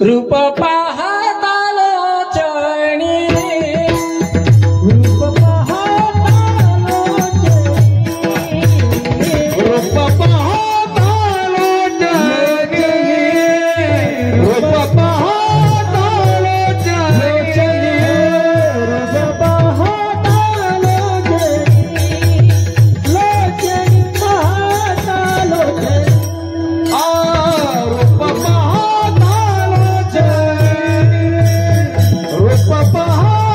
रूप पाहता लोचणी रूप पाहता लोचणी रूप पाहता लोचणी रूप पाहता लोचणी रूप पाहता लोचणी लोचणी पाहता लोचणी रूप पाहता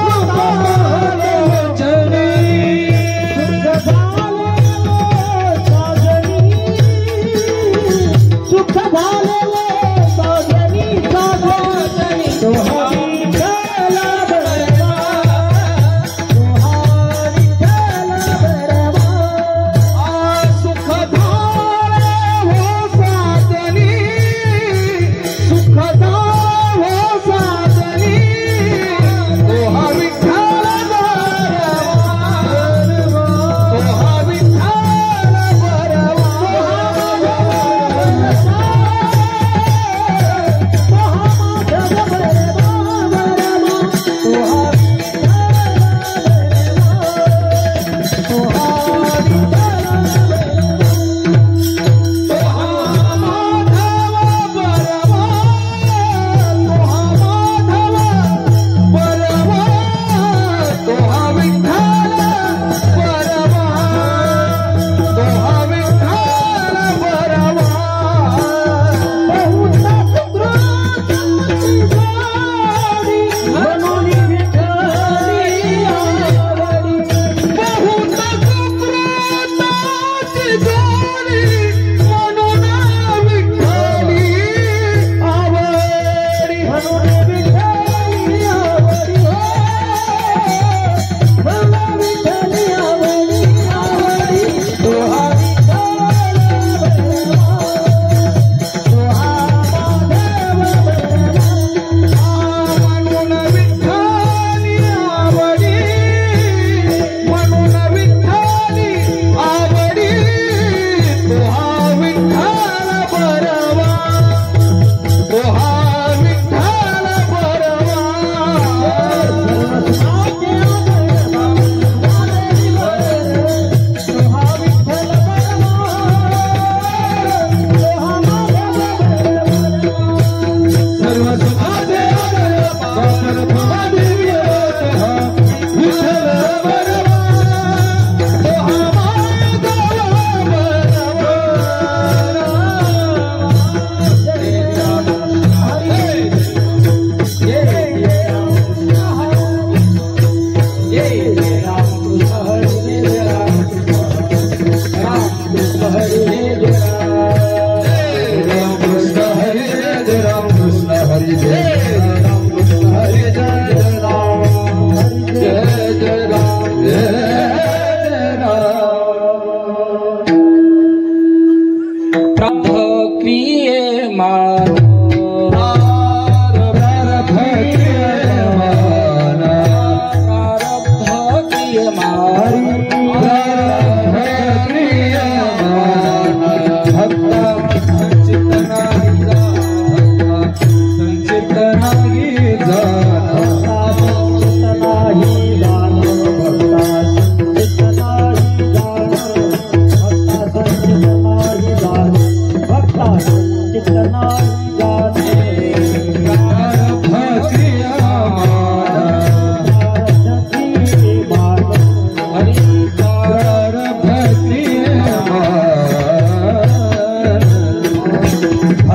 भक्ता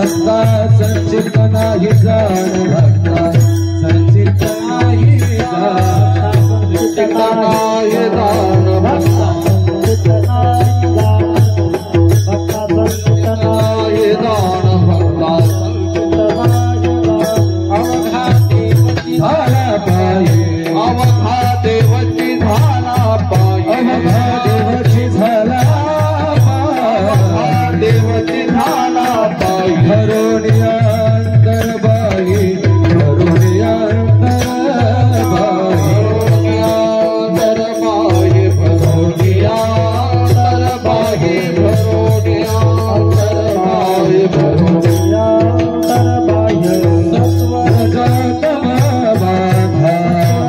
भक्ता संचित नाही जाण भक्ता संचित नाही जाण नाही जाण भक्ता संचित नाही जाण भक्ता संचित नाही अवघा देवची झाला पाये अवघा देवची झाला पाये अवघा देवची झाला देवची झाला पायी भरोनिया दरबाई भरोनिया दरबाई दरबाई भरोनिया दरबाई भरोनिया दरबाई भरोनिया दरबाई सत्वर जातम बाधा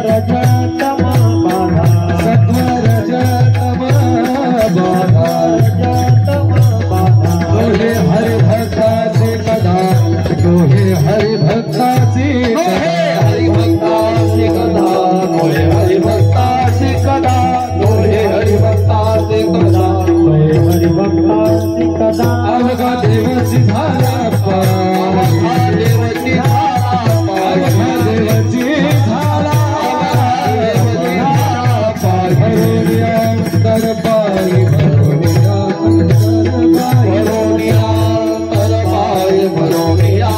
रजतम बाधा सत्वर जातम बाधा लोहे हरि भक्ताचे कदा लोहे हरि भक्ताचे कदा लोहे हरि भक्ताचे कदा लोहे हरि भक्ताचे कदा लोहे हरि भक्ताचे कदा अवघा देवाची झाला अवघा देवाची झाला अवघा देवाची झाला भरोनिया दरबाई भरोनिया भरोनिया दरबाई भरोनिया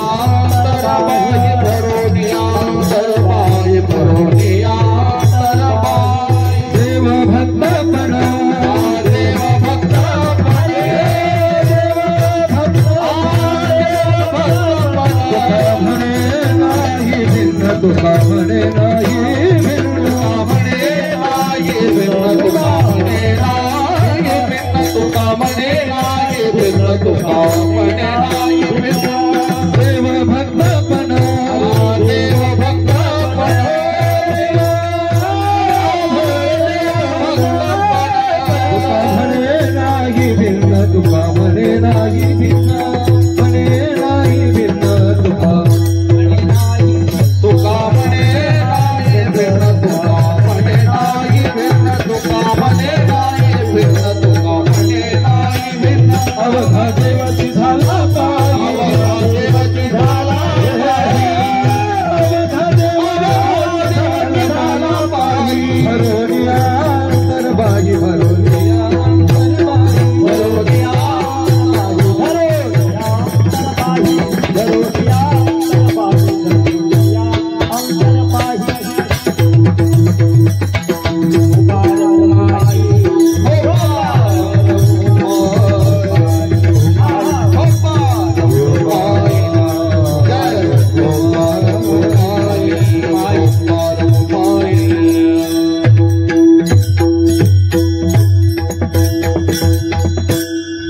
दरबाई भरोनिया दरबाई भरोनिया दरबाई देव भक्त बना देव भक्त बने देव भक्त म्हणे नाही भिन्न तुका म्हणे नाही भिन्न म्हणे नाही भिन्न तुका म्हणे नाही भिन्न तुका म्हणे नाही भिन्न तुका म्हणे नाही भिन्न देव भक्त बना देव भक्त बना तुका म्हणे नाही भिन्न तुका म्हणे नाही भिन्न म्हणे नाही भिन्न तुका म्हणे नाही तुका म्हणे नाही भिन्न तुका म्हणे नाही भिन्न तुका म्हणे नाही भिन्न तुका म्हणे नाही भिन्न अवघा देवाची झाला पायी अवघा देवाची झाला अवघा देवाची झाला पायी भरोनिया दरबाई भरोनिया दरबाई भरोनिया भरोनिया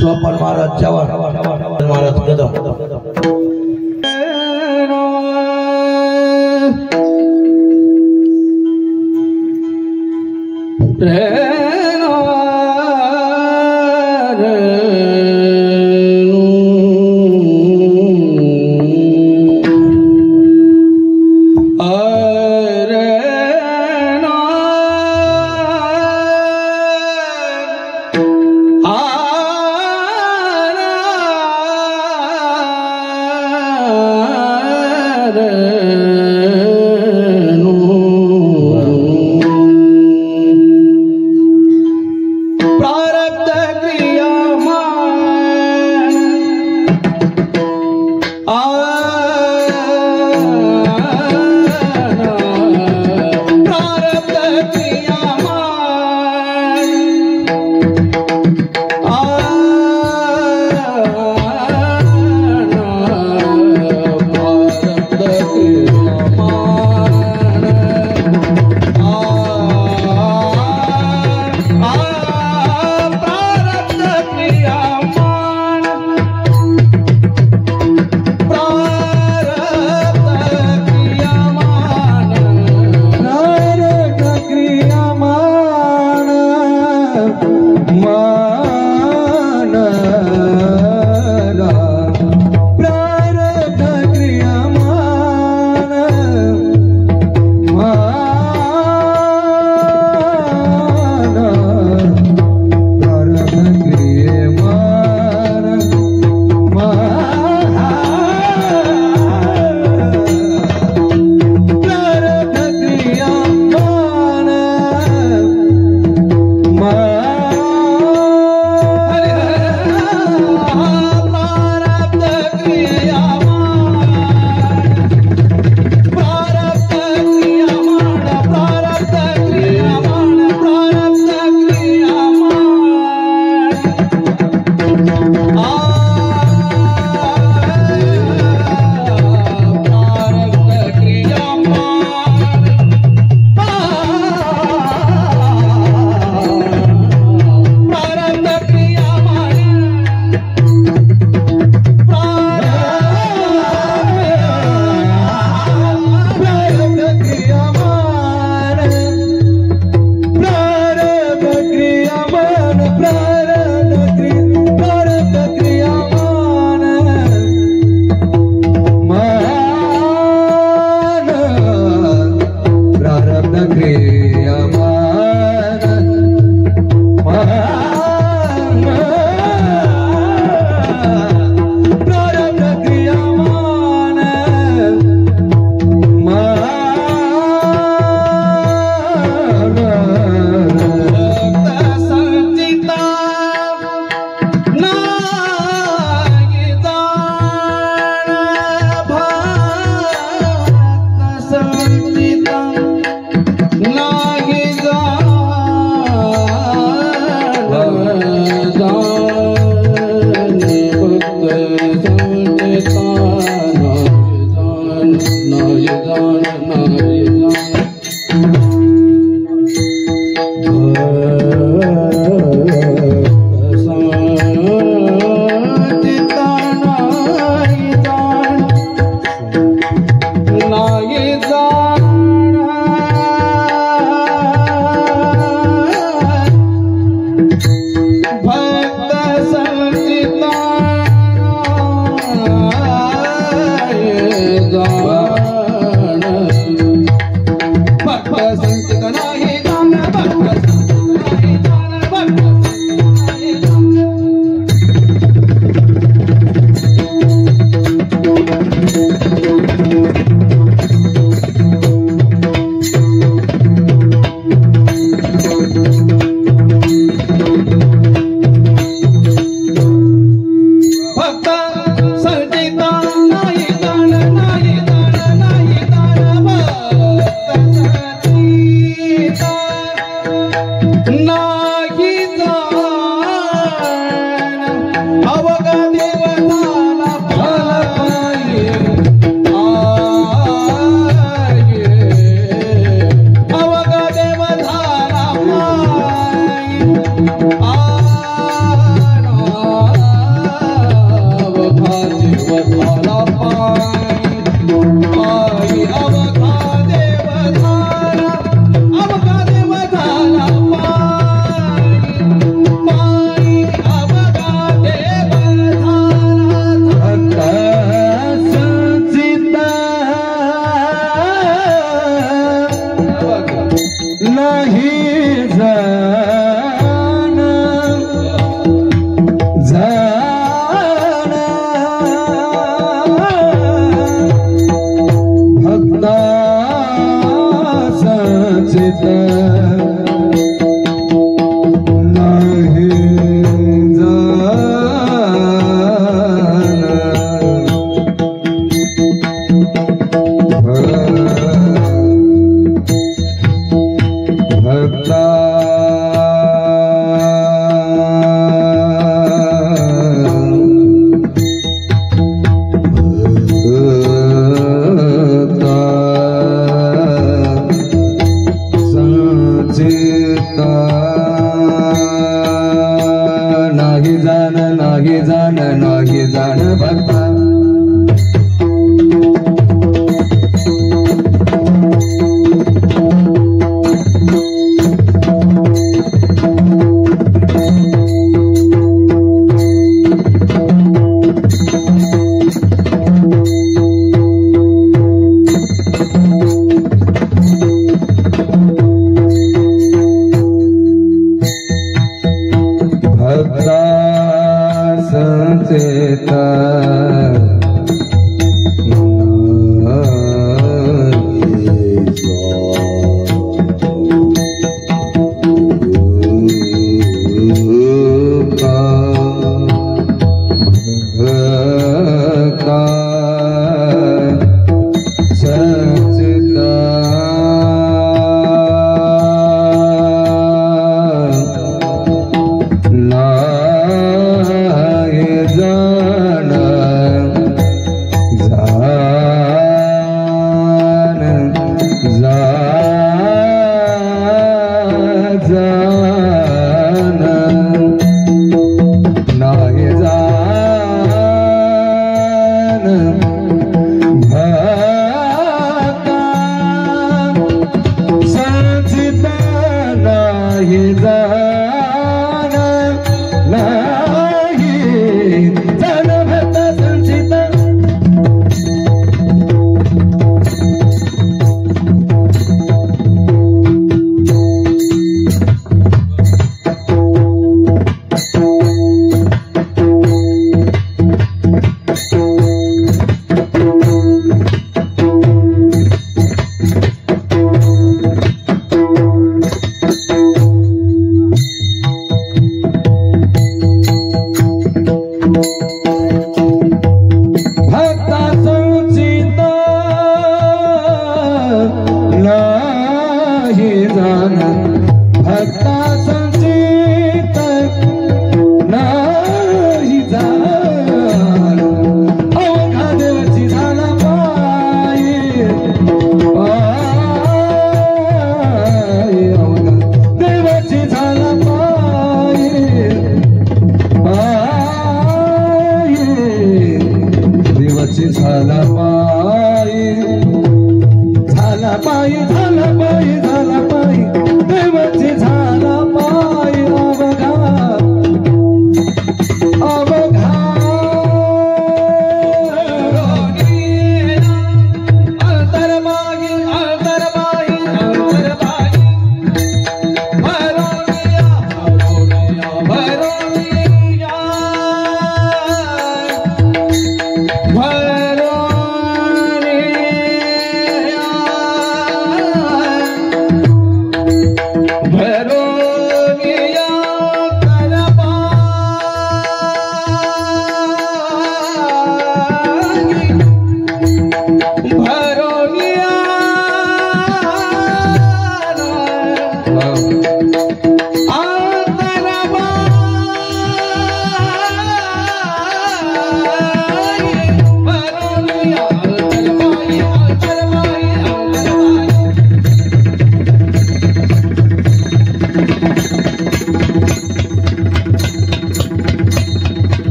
सोपान महाराज चव्हाण महाराज कदम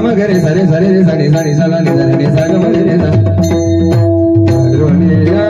मगरे सरे सरे रे सनी सनी सला नि सरे नि सा ग मगरे सा रोनिया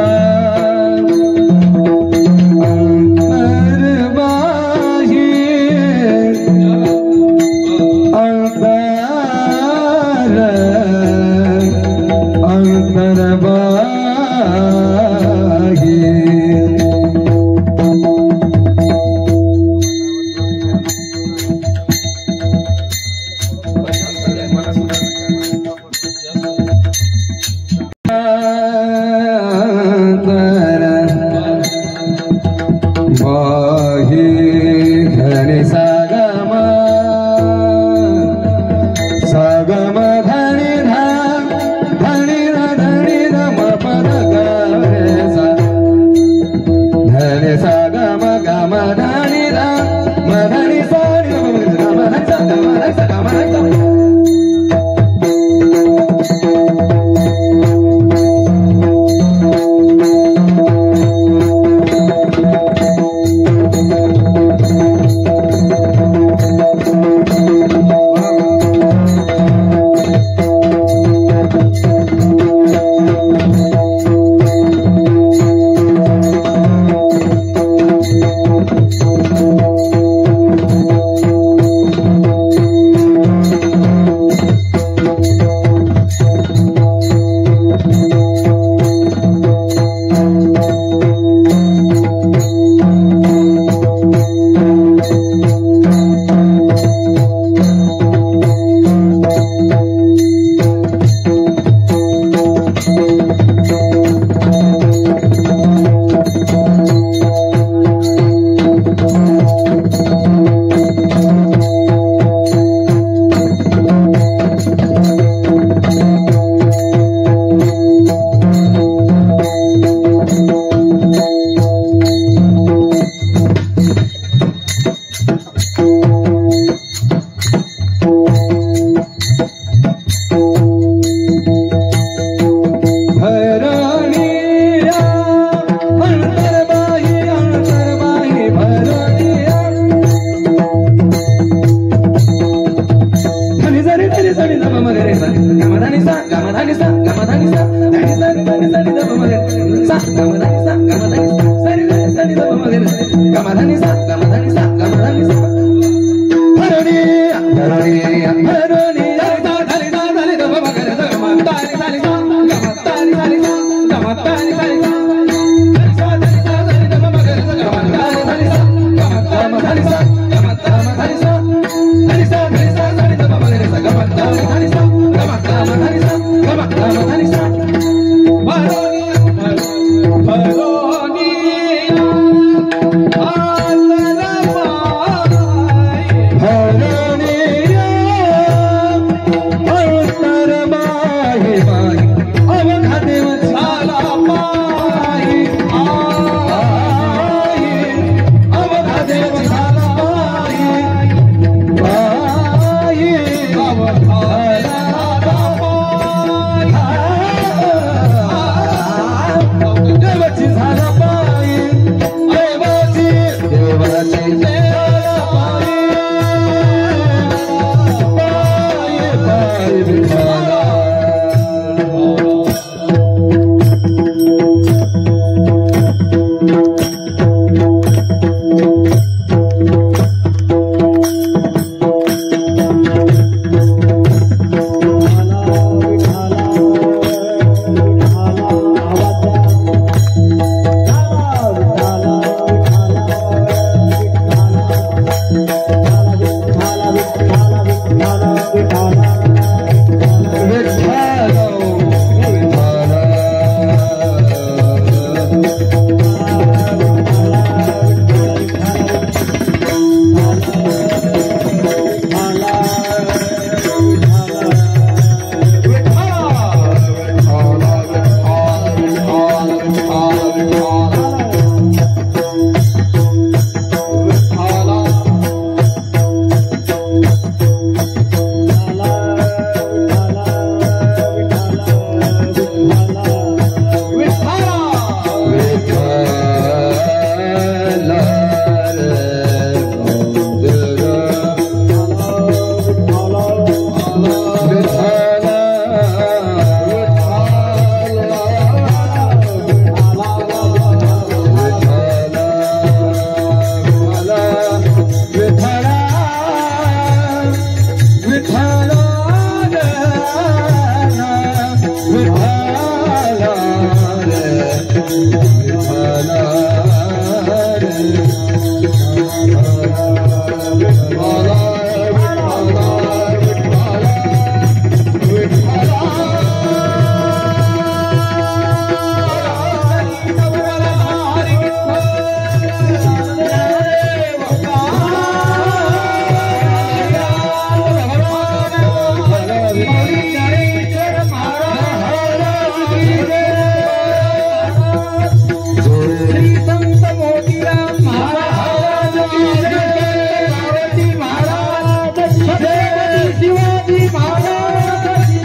श्री संत मोतीराम महाराज की जय, भारती महाराज की जय, शिवाजी महाराज की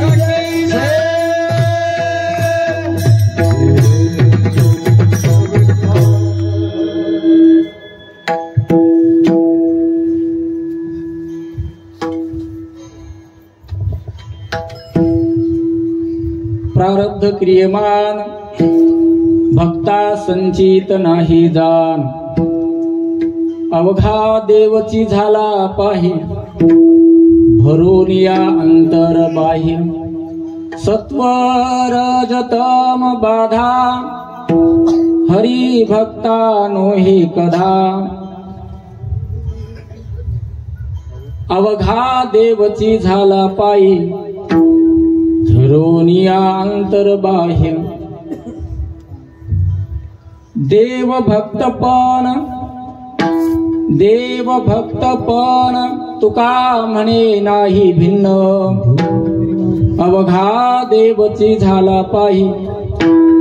जय। प्रारब्ध क्रियमान भक्ता संचित नाही जाण, अवघा देवची झाला पाही, भरून या अंतर बाह्य, सत्व रजतम बाधा, हरी भक्ता नोही कधा, अवघा देवची झाला पायी, धरोनिया अंतर्बाह्य, देव भक्तपण तुका म्हणे नाही भिन्न, अवघा देवची झाला पाही,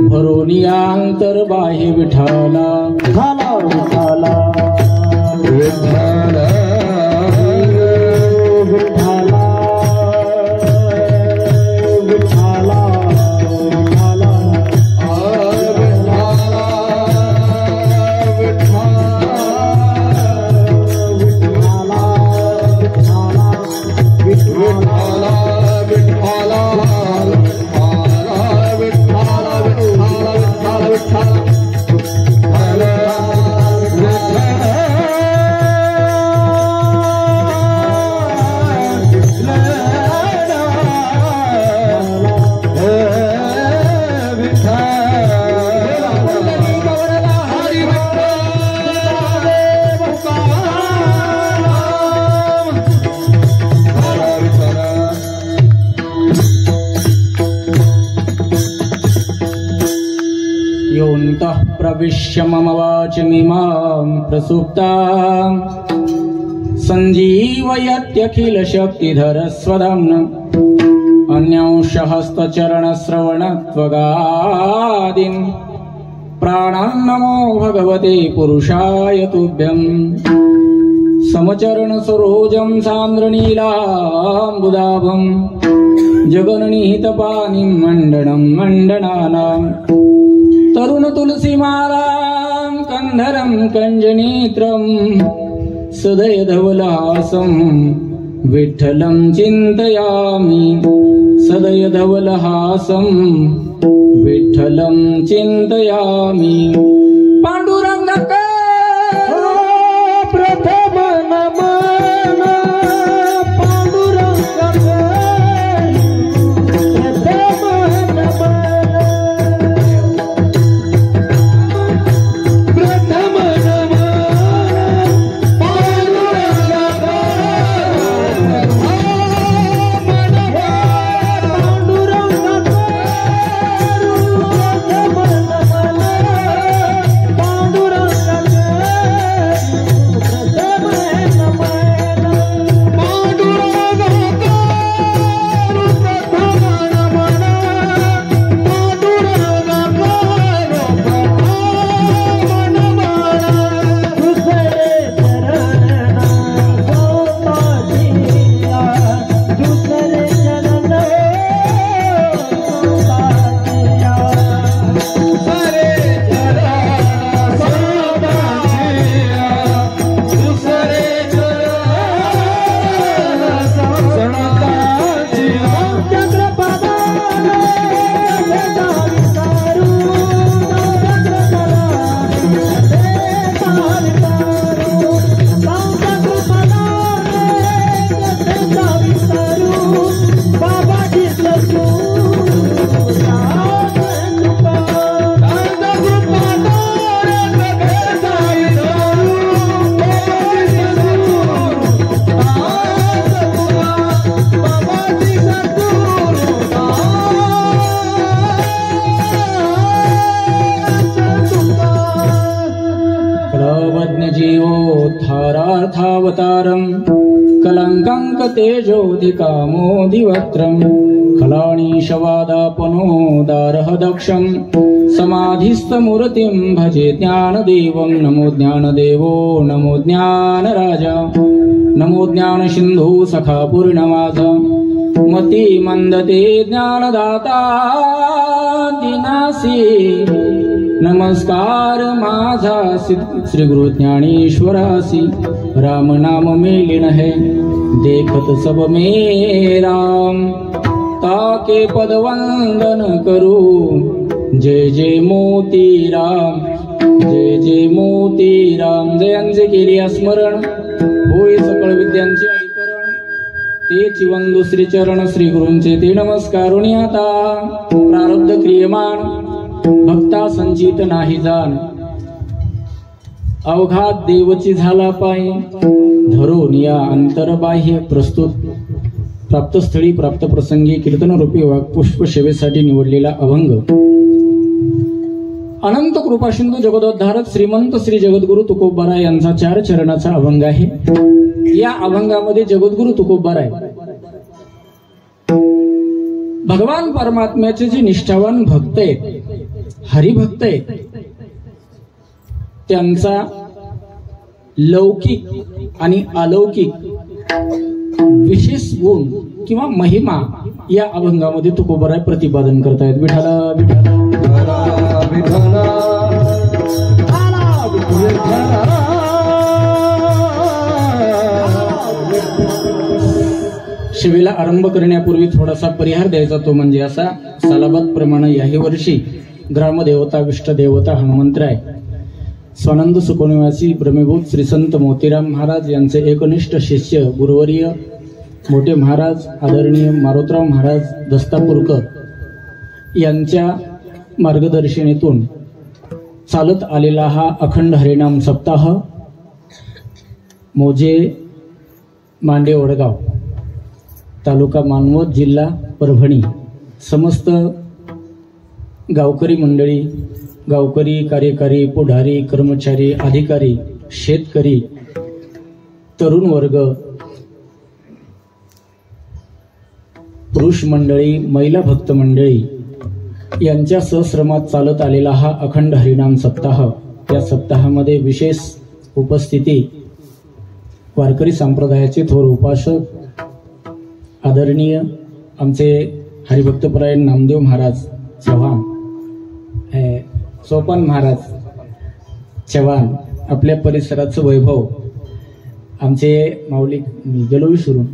भरोनिया अंतर्बाह्य विठाला झाला विठाला विठाला विठाला योऽन्तः प्रविश्य मम वाचमिमां प्रसुप्तां सञ्जीवयत्यखिलशक्तिधरस्वधाम्ना अन्यांशहस्तचरणश्रवणत्वगादीन् प्राणान् नमो भगवते पुरुषाय तुभ्यं। समचरणसरोजं सान्द्रनीलाम्बुदाभं जगन्निहितपानिं मण्डनं मण्डनानां, तरुण तुलसीमालां कन्धरं कञ्जनेत्रं, सदय धवलहासं विठ्ठलं चिन्तयामि, सदय धवलहासं विठ्ठलं चिन्तयामि। पांडुरंग प्रथम नमन, पांडुरंग जीवोद्धारार्थावतारं कलङ्कं तेजोधिकामोदिवक्त्रं फलानि शवादापनोदारः दक्षं समाधिस्थमूर्तिं भजे ज्ञानदेवं नमो ज्ञानदेवो नमो ज्ञानराजा नमो ज्ञानसिन्धु सखा पूर्णमाधा मती मंदते ज्ञानदाता दिनासी नमस्कार माझा श्री गुरु ज्ञानेश्वरासी राम नाम मेलिन है देखत सब में राम ताके पद वंदन करू जय जय मोती राम जय जय मोती राम जयांचे केली स्मरण होय सकळ विद्यांचे अधिकरण तेची वंदू श्री चरण श्री गुरूंचे ते नमस्कारुणी आता प्रारब्ध क्रियमान भक्ता संचित नाही जाण अवघात देवची झाला पाय धरून या अंतरबाह्य प्रस्तुत प्राप्तस्थळी प्राप्त प्रसंगी कीर्तन रूपी वाक्पुष्प सेवेसाठी निवडलेला अभंग अनंत कृपा सिंधू जगदोद्धारक श्रीमंत श्री जगद्गुरु तुकोबाराय यांचा 4 चरणाचा अभंग आहे। या अभंगामध्ये जगद्गुरु तुकोबाराय भगवान परमात्म्याचे जे निष्ठावान भक्त आहेत हरिभक्त आहेत त्यांचा लौकिक आणि अलौकिक विशेष गुण किंवा महिमा या अभंगामध्ये तुकोबाराय प्रतिपादन करतायत। विठाला विठाला विठाला शिवेला आरंभ करण्यापूर्वी थोडासा परिहार द्यायचा तो म्हणजे असा सालाबाद प्रमाणे याही वर्षी ग्रामदेवता विष्टदेवता हनुमंतराय स्वानंद सुखनिवासी ब्रह्मभूत श्री संत मोतीराम महाराज यांचे एकनिष्ठ शिष्य गुरुवर्य मोठे महाराज आदरणीय मारोतराव महाराज दस्तापूरकर यांच्या मार्गदर्शनातून चालत आलेला हा अखंड हरिनाम सप्ताह मोजे मांडे वडगाव तालुका मानवत जिल्हा परभणी समस्त गावकरी मंडळी गावकरी कार्यकारी पुढारी कर्मचारी अधिकारी शेतकरी तरुण वर्ग पुरुष मंडळी महिला भक्त मंडळी यांच्या सहश्रमात चालत आलेला हा अखंड हरिनाम सप्ताह या सप्ताहामध्ये विशेष उपस्थिती वारकरी संप्रदायाचे थोर उपासक आदरणीय आमचे हरिभक्तपरायण नामदेव महाराज चव्हाण सोपान महाराज चव्हाण आपल्या परिसराचं वैभव आमचे माऊली गेलो विसरून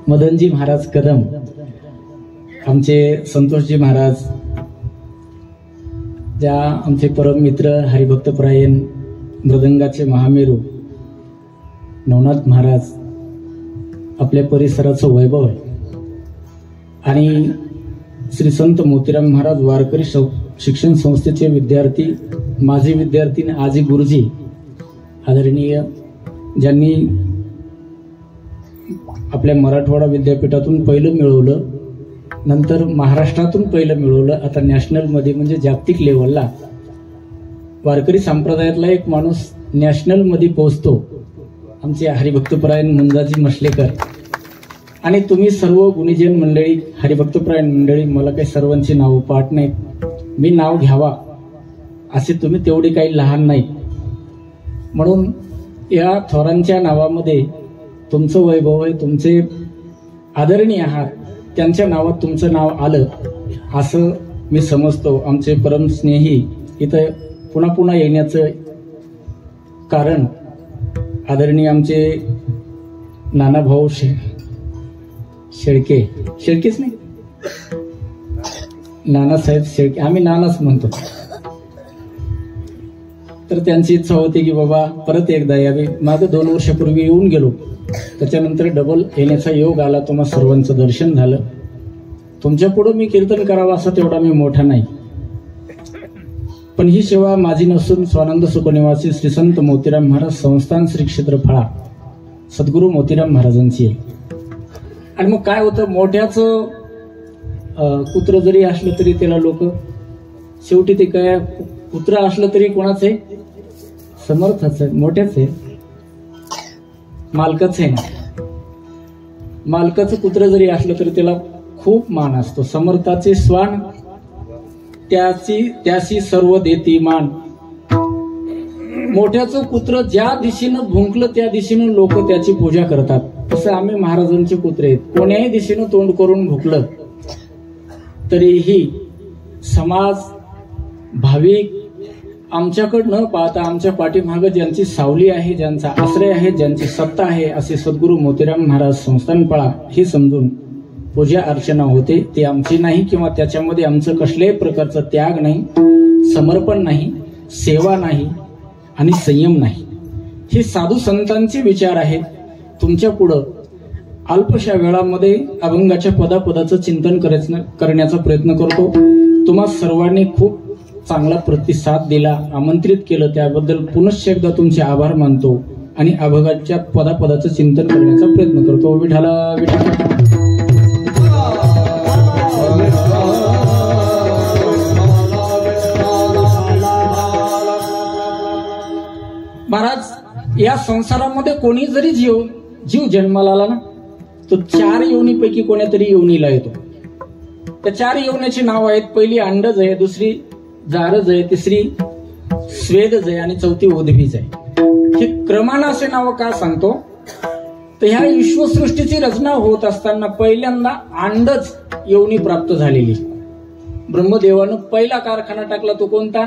मदनजी महाराज कदम आमचे संतोषजी महाराज ज्या आमचे परम मित्र हरिभक्तपरायण मृदंगाचे महामेरू नवनाथ महाराज आपल्या परिसराचं वैभव आहे आणि श्री संत मोतीराम महाराज वारकरी शिक्षण संस्थेचे विद्यार्थी माजी विद्यार्थी आजी गुरुजी आदरणीय ज्यांनी आपल्या मराठवाडा विद्यापीठातून पहिलं मिळवलं नंतर महाराष्ट्रातून पहिलं मिळवलं आता नॅशनल मध्ये म्हणजे जागतिक लेवलला वारकरी संप्रदायातला एक माणूस नॅशनल मध्ये पोहोचतो आमचे हरिभक्तपरायण मुंजाजी मसलेकर आणि तुम्ही सर्व गुणीजन मंडळी हरिभक्तपरायण मंडळी मला काही सर्वांची नावं पाठ नाहीत मी नाव घ्यावा असे तुम्ही तेवढे काही लहान नाहीत म्हणून या थोरांच्या नावामध्ये तुमचं वैभव आहे तुमचे आदरणीय आहात त्यांच्या नावात तुमचं नाव आलं असं मी समजतो। आमचे परम स्नेही इथं पुन्हा पुन्हा येण्याचं कारण आदरणीय आमचे नानाभाऊ शेळकेच नाही नानासाहेब शेळके आम्ही नानाच म्हणतो तर त्यांची इच्छा होती की बाबा परत एकदा यावे। मागे 2 वर्षापूर्वी येऊन गेलो त्याच्यानंतर डबल येण्याचा योग आला तुम्हा सर्वांचं दर्शन झालं तुमच्या पुढे मी कीर्तन करावं असं तेवढा मी मोठा नाही पण ही सेवा माझी नसून स्वानंद सुखनिवासी श्री संत मोतीराम महाराज संस्थान श्री क्षेत्र फळा सद्गुरू मोतीराम महाराजांची आहे। आणि मग काय होतं मोठ्याचं कुत्र जरी असलं तरी त्याला लोक शेवटी ते काय कुत्र असलं तरी कोणाचं आहे समर्थाचं मोठ्याच आहे मालकाच आहे ना मालकाचं कुत्र जरी असलं तरी त्याला खूप मान असतो. समर्थाचे स्वान त्याची सर्व देती मान. मोठ्याचं कुत्र ज्या दिशेनं भुंकलं त्या दिशेनं लोक त्याची पूजा करतात. तसं आम्ही महाराजांचे कुत्रे आहेत. कोण्याही दिशेनं तोंड करून भुकलं तरीही समाज भाविक आमच्याकडे न पाहता आमच्या पाठीमागं ज्यांची सावली आहे, ज्यांचा आश्रय आहे, ज्यांची सत्ता आहे, असे सद्गुरू मोतीराम महाराज संस्थानपळा हे समजून पूजा अर्चना होते. ती आमची नाही किंवा त्याच्यामध्ये आमचं कसल्याही प्रकारचं त्याग नाही, समर्पण नाही, सेवा नाही आणि संयम नाही. हे साधू संतांचे विचार आहेत. तुमच्या पुढं अल्पशा वेळामध्ये अभंगाच्या पदापदाचं चिंतन करण्याचा प्रयत्न करतो. तुम्हा सर्वांनी खूप चांगला प्रतिसाद दिला, आमंत्रित केलं, त्याबद्दल पुनश्च एकदा तुमचे आभार मानतो आणि अभंगाच्या पदापदाचं चिंतन करण्याचा प्रयत्न करतो. विठाला विठाला. महाराज, या संसारामध्ये कोणी जरी जीव जन्माला आला ना, तो 4 योनीपैकी कोण्यातरी योनीला येतो. त्या 4 योनीची नाव आहेत. पहिली अंडज आहे, दुसरी जारज आहे, तिसरी स्वेदज आहे आणि चौथी उद्भिज आहे. हे क्रमानं असे नाव का सांगतो तर ह्या विश्वसृष्टीची रचना होत असताना पहिल्यांदा अंडज योनी प्राप्त झालेली. ब्रह्मदेवानं पहिला कारखाना टाकला तो कोणता?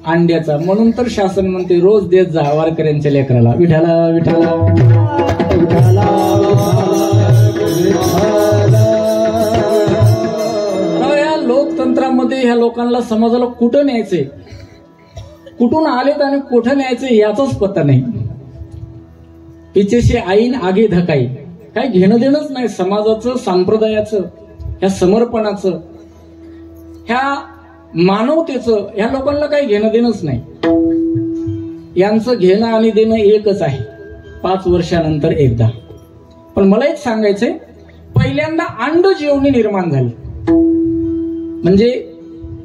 अंड्याचा. म्हणून तर शासन म्हणते रोज देत जा वारकऱ्यांच्या लेकराला. विठाला विठाला विठाला. या लोकतंत्रामध्ये ह्या लोकांना समाजाला कुठं न्यायचंय, कुठून आलेत आणि कुठं न्यायचंय याचाच पत्ता नाही. पिछेसे आईन आगे धकाई. काय घेणं देणंच नाही समाजाचं, संप्रदायाचं, ह्या समर्पणाचं, ह्या मानवतेचं. ह्या लोकांना काही घेणं देणंच नाही. यांचं घेणं आणि देणं एकच आहे, 5 वर्षानंतर एकदा. पण मला एक सांगायचंय, पहिल्यांदा अंडज योनी निर्माण झाली. म्हणजे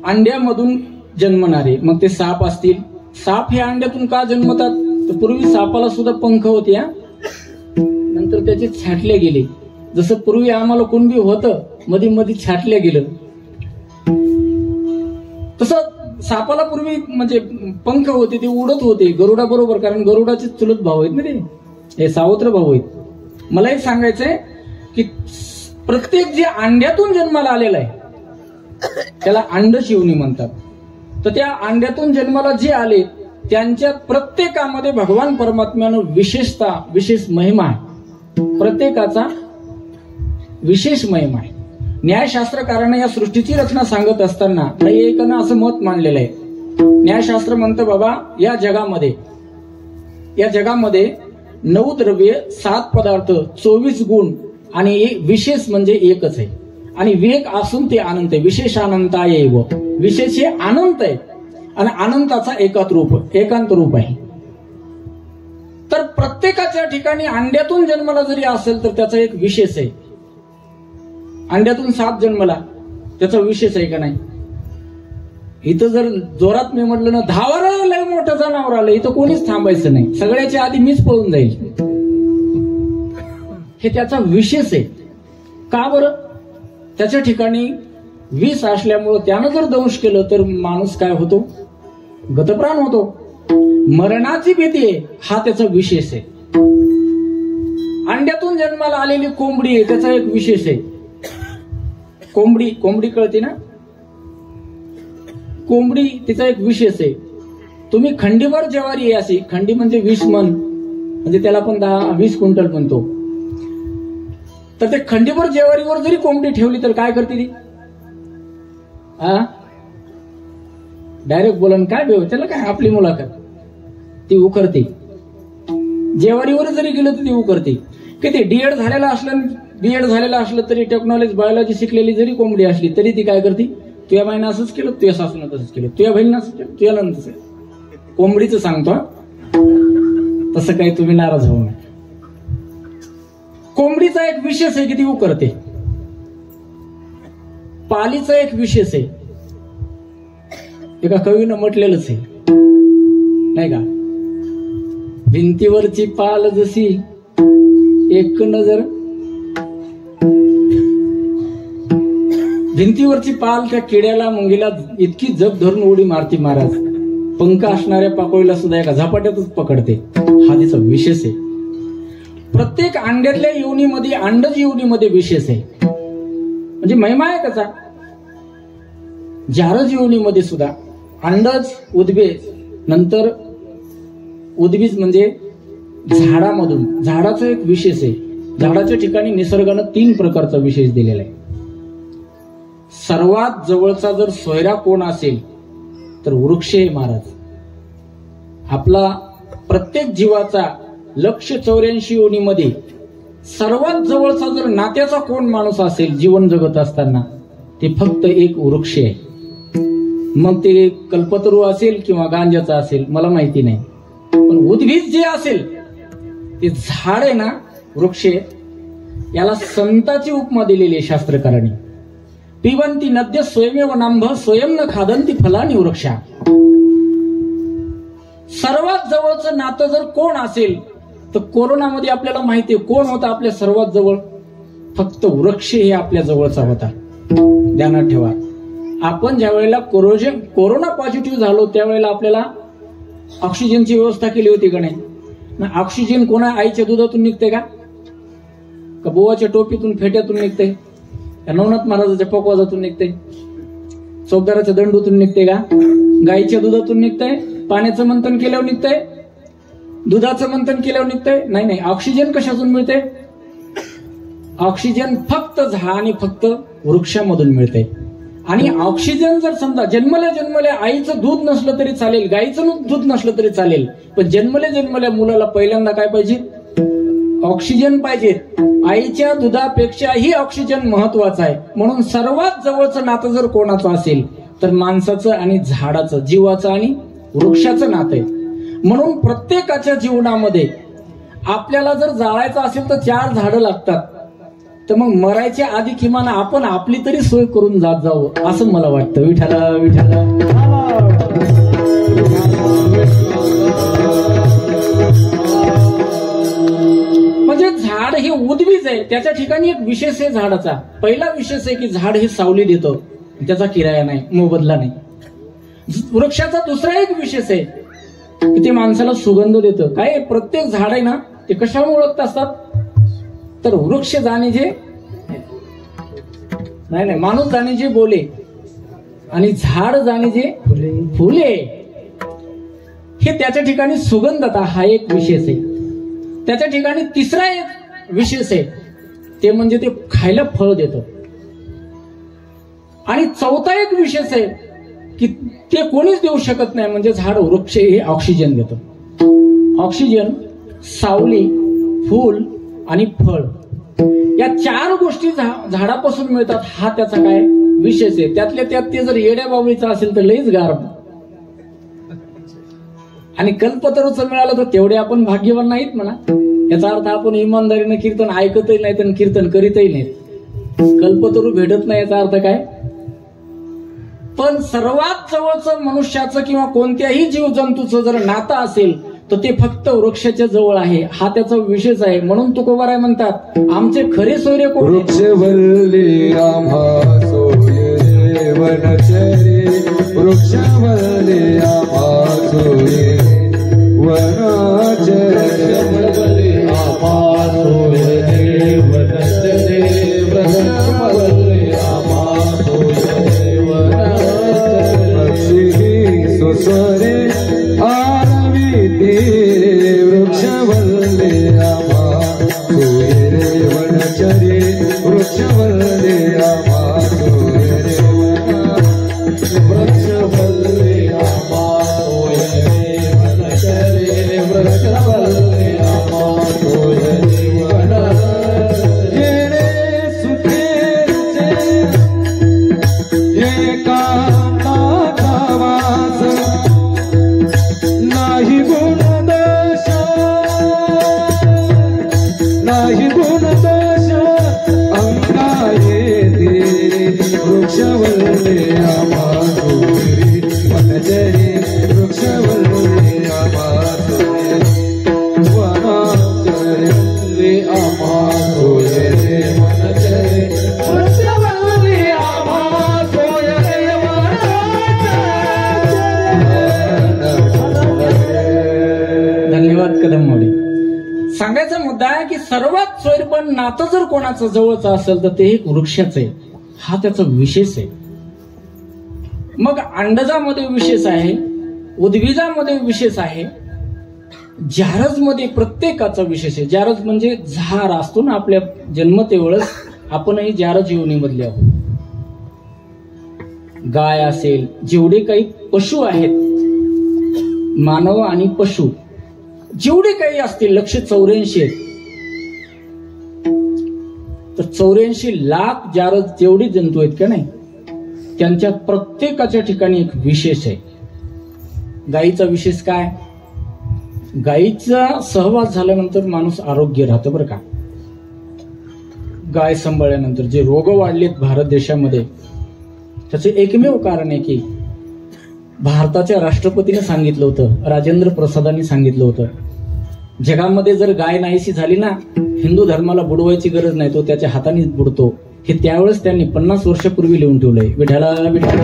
अंड्यामधून जन्मणारे, मग ते साप असतील. साप हे अंड्यातून का जन्मतात तर पूर्वी सापाला सुद्धा पंख होते, नंतर त्याचे छाटले गेले. जसं पूर्वी आम्हाला कुणबी होतं, मध्ये मध्ये छाटल्या गेलं, तसं सापाला पूर्वी म्हणजे पंख होते, ते उडत होते गरुडा बरोबर. कारण गरुडाचे चुलत भाऊ आहेत ना ते, हे सावत्र भाऊ आहेत. मला एक सांगायचंय की प्रत्येक जे अंड्यातून जन्माला आलेला आहे त्याला अंडज योनी म्हणतात. तर त्या अंड्यातून जन्माला जे आले त्यांच्या प्रत्येकामध्ये भगवान परमात्म्यानं विशेषता, विशेष महिमा आहे. प्रत्येकाचा विशेष महिमा आहे. न्यायशास्त्रकारांना या सृष्टीची रचना सांगत असताना एकानं असं मत मांडलेलं आहे. न्यायशास्त्र म्हणतं बाबा या जगामध्ये 9 द्रव्य, 7 पदार्थ, 24 गुण आणि विशेष म्हणजे एकच आहे. आणि विवेक असून ते अनंत आहे. विशेष अनंत आहे. विशेष हे अनंत आहे आणि अनंताचा एकांत रूप आहे. तर प्रत्येकाच्या ठिकाणी अंड्यातून जन्माला जरी असेल तर त्याचा एक विशेष आहे. अंड्यातून साप जन्मला, त्याचा विशेष आहे का नाही? इथं जर जोरात मी म्हटलं ना, धावाला लय मोठं जनावर आलं, इथं कोणीच थांबायचं नाही, सगळ्याच्या आधी मीच पळून जाईल. हे त्याचा विशेष आहे. का बरं? त्याच्या ठिकाणी विष असल्यामुळं त्यानं जर दंश केलं तर माणूस काय होतो? गतप्राण होतो. मरणाची भीती आहे, हा त्याचा विशेष आहे. अंड्यातून जन्माला आलेली कोंबडी आहे, त्याचा एक विशेष आहे. कोंबडी कळते ना? कोंबडी तिचा एक विशेष आहे. तुम्ही खंडीवर ज्वारी आहे, अशी खंडी म्हणजे 20 मन, म्हणजे त्याला आपण 10-20 क्विंटल म्हणतो. तर ते खंडीवर ज्वारीवर जरी कोंबडी ठेवली तर काय करते ती? डायरेक्ट बोलन काय बेव, त्याला काय आपली मुलाखत, ती उकरते. ज्वारीवर जरी गेलं तर ती उकरते. किती डीएड झालेला असलं तरी, टेक्नॉलॉजी बायोलॉजी शिकलेली जरी कोंबडी असली तरी ती काय करते? तुझ्या बाईनं असंच केलं, तुझ्या सासून तसंच केलं, तुझ्या बहिणीनं असंच केलं, तुझ्या नंतर. कोंबडीचं सांगतो, तसं काही तुम्ही नाराज होऊ नये. कोंबडीचा एक विशेष आहे की ती उकरते. पालीचा एक विशेष आहे, एका कवीनं म्हटलेलंच आहे नाही का? भिंतीवरची पाल जशी एक नजर भिंतीवरची पाल त्या किड्याला मुंगीला इतकी जप धरून उडी मारती महाराज, पंख असणाऱ्या पाकोळीला सुद्धा एका झपाट्यातच पकडते. हा तिचा विशेष आहे. प्रत्येक अंड्यातल्या योनीमध्ये, अंडज योनीमध्ये विशेष आहे. म्हणजे महिमा आहे त्याचा. जारज योनीमध्ये सुद्धा अंडज, उद्भिज, नंतर उद्भिज म्हणजे झाडामधून. झाडाचं एक विशेष आहे. झाडाच्या ठिकाणी निसर्गानं 3 प्रकारचा विशेष दिलेला आहे. सर्वात जवळचा जर सोयरा कोण असेल तर वृक्ष आहे महाराज. आपला प्रत्येक जीवाचा 184 योनीमध्ये सर्वात जवळचा जर नात्याचा कोण माणूस असेल जीवन जगत असताना, ते फक्त एक वृक्ष आहे. मग ते कल्पतरू असेल किंवा गांजाचा असेल मला माहिती नाही, पण उद्भिज जे असेल ते झाड आहे ना, वृक्ष आहे. याला संताची उपमा दिलेली आहे शास्त्रकारांनी. पिबंती नद्य स्वयमेव नांभ स्वयं न खादंती फलानी वृक्षा. सर्वात जवळचं नातं जर कोण असेल तर कोरोनामध्ये आपल्याला माहिती आहे कोण होता आपल्या सर्वात जवळ. फक्त वृक्ष हे आपल्या जवळचा होता. ध्यानात ठेवा. आपण ज्या वेळेला कोरोना पॉझिटिव्ह झालो त्यावेळेला आपल्याला ऑक्सिजनची व्यवस्था केली होती का नाही? ऑक्सिजन कोणा आईच्या दुधातून निघते का बोवाच्या टोपीतून, फेट्यातून निघते का नवनाथ महाराजाच्या पकवाजातून निघते, चौकदाराच्या दंडूतून निघते का, गाईच्या दुधातून निघतंय, पाण्याचं मंथन केल्यावर निघतंय, दुधाचं मंथन केल्यावर निघतंय? नाही. ऑक्सिजन कशातून मिळते? ऑक्सिजन फक्त झाड आणि फक्त वृक्षामधून मिळते. आणि ऑक्सिजन जर समजा जन्मल्या आईचं दूध नसलं तरी चालेल, गाईचं दूध नसलं तरी चालेल, पण जन्मल्या मुलाला पहिल्यांदा काय पाहिजे? ऑक्सिजन पाहिजे. आईच्या दुधापेक्षाही ऑक्सिजन महत्वाचा आहे. म्हणून सर्वात जवळचं नातं जर कोणाचं असेल तर माणसाचं आणि झाडाचं, जीवाचं आणि वृक्षाचं नातं आहे. म्हणून प्रत्येकाच्या जीवनामध्ये आपल्याला जर जाळायचं असेल तर 4 झाडं लागतात. तर मग मरायच्या आधी किमान आपण आपली तरी सोय करून जात जावं असं मला वाटतं. विठ्ठला विठ्ठला. म्हणजे झाड हे उद्भिज आहे, त्याच्या ठिकाणी एक विशेष आहे झाडाचा. पहिला विशेष आहे की झाड हे सावली देतं, त्याचा किराया नाही, मोबदला नाही. वृक्षाचा दुसरा एक विशेष आहे की ते माणसाला सुगंध देतं. काय प्रत्येक झाड आहे ना ते कशामुळे ओळखत असतात? तर वृक्ष जाणे जे नाही, माणूस जाणे जे बोले आणि झाड जाणे जे फुले, हे त्याच्या ठिकाणी सुगंधता हा एक विशेष आहे. त्याच्या ठिकाणी तिसरा एक विशेष आहे ते म्हणजे ते खायला फळ देतं. आणि चौथा एक विशेष आहे की ते कोणीच देऊ शकत नाही, म्हणजे झाड वृक्ष हे ऑक्सिजन देतं. ऑक्सिजन, सावली, फूल आणि फळ या 4 गोष्टी झाडापासून मिळतात. हा त्याचा काय विशेष आहे. त्यातल्या त्यात ते जर येड्या बावळीचं असेल तर लईच गार. आणि कल्पतरूचं मिळालं तर तेवढे आपण भाग्यवान नाहीत म्हणा. याचा अर्थ आपण इमानदारीनं कीर्तन ऐकतही नाहीत आणि कीर्तन करीतही नाहीत. कल्पतरू भेटत नाही याचा अर्थ काय? पण सर्वात जवळचं मनुष्याचं किंवा कोणत्याही जीवजंतूचं जर नातं असेल तर ते फक्त वृक्षाच्या जवळ आहे. हा त्याचा विशेष आहे. म्हणून तुकोबाराय म्हणतात आमचे खरे सोयरे कोण? वृक्षवल्ली आम्हा सोयरे वनचरे, वृक्षवल्ली आम्हा सोयरे वनचरे, आम्हा सोयरे वनचरे, वृक्षवल्ली आम्हा सोयरे वनचरे, पक्षी सुस्वरे वृक्षवल्ले आम्हा सोयरे वनचरे, वृक्षवल्ले आम्हा सोयरे वृक्षवल्ले आम्हा सोयरे वनचरे, वृक्षवल्ले सर्वात सोयीपण नातं जर कोणाचं जवळचं असेल तर ते एक वृक्षाचं आहे. हा त्याचा विशेष आहे. मग अंडजामध्ये विशेष आहे, उद्भिजामध्ये विशेष आहे, जारजमध्ये प्रत्येकाचा विशेष आहे. जारज म्हणजे झार असतो ना आपल्या जन्मतेवेळेस, आपणही जारज योनीमधले आहोत. गाय असेल, जेवढे काही पशु आहेत, मानव आणि पशु जेवढे काही असतील 184 आहेत. तर 84 लाख जारज जेवढे जंतू आहेत का नाही, त्यांच्या प्रत्येकाच्या ठिकाणी एक विशेष आहे. गायीचा विशेष काय? गायीचा सहवास झाल्यानंतर माणूस आरोग्य राहतं बरं का. गाय सांभाळल्यानंतर जे रोग वाढलेत भारत देशामध्ये, त्याचे एकमेव कारण आहे की भारताच्या राष्ट्रपतीने सांगितलं होतं, राजेंद्र प्रसादांनी सांगितलं होतं, जगामध्ये जर गाय नाहीशी झाली ना, हिंदू धर्माला बुडवायची गरज नाही, तो त्याच्या हातानेच बुडतो. हे त्यावेळेस त्यांनी 50 वर्षापूर्वी लिहून ठेवलंय. विठाला विठाला.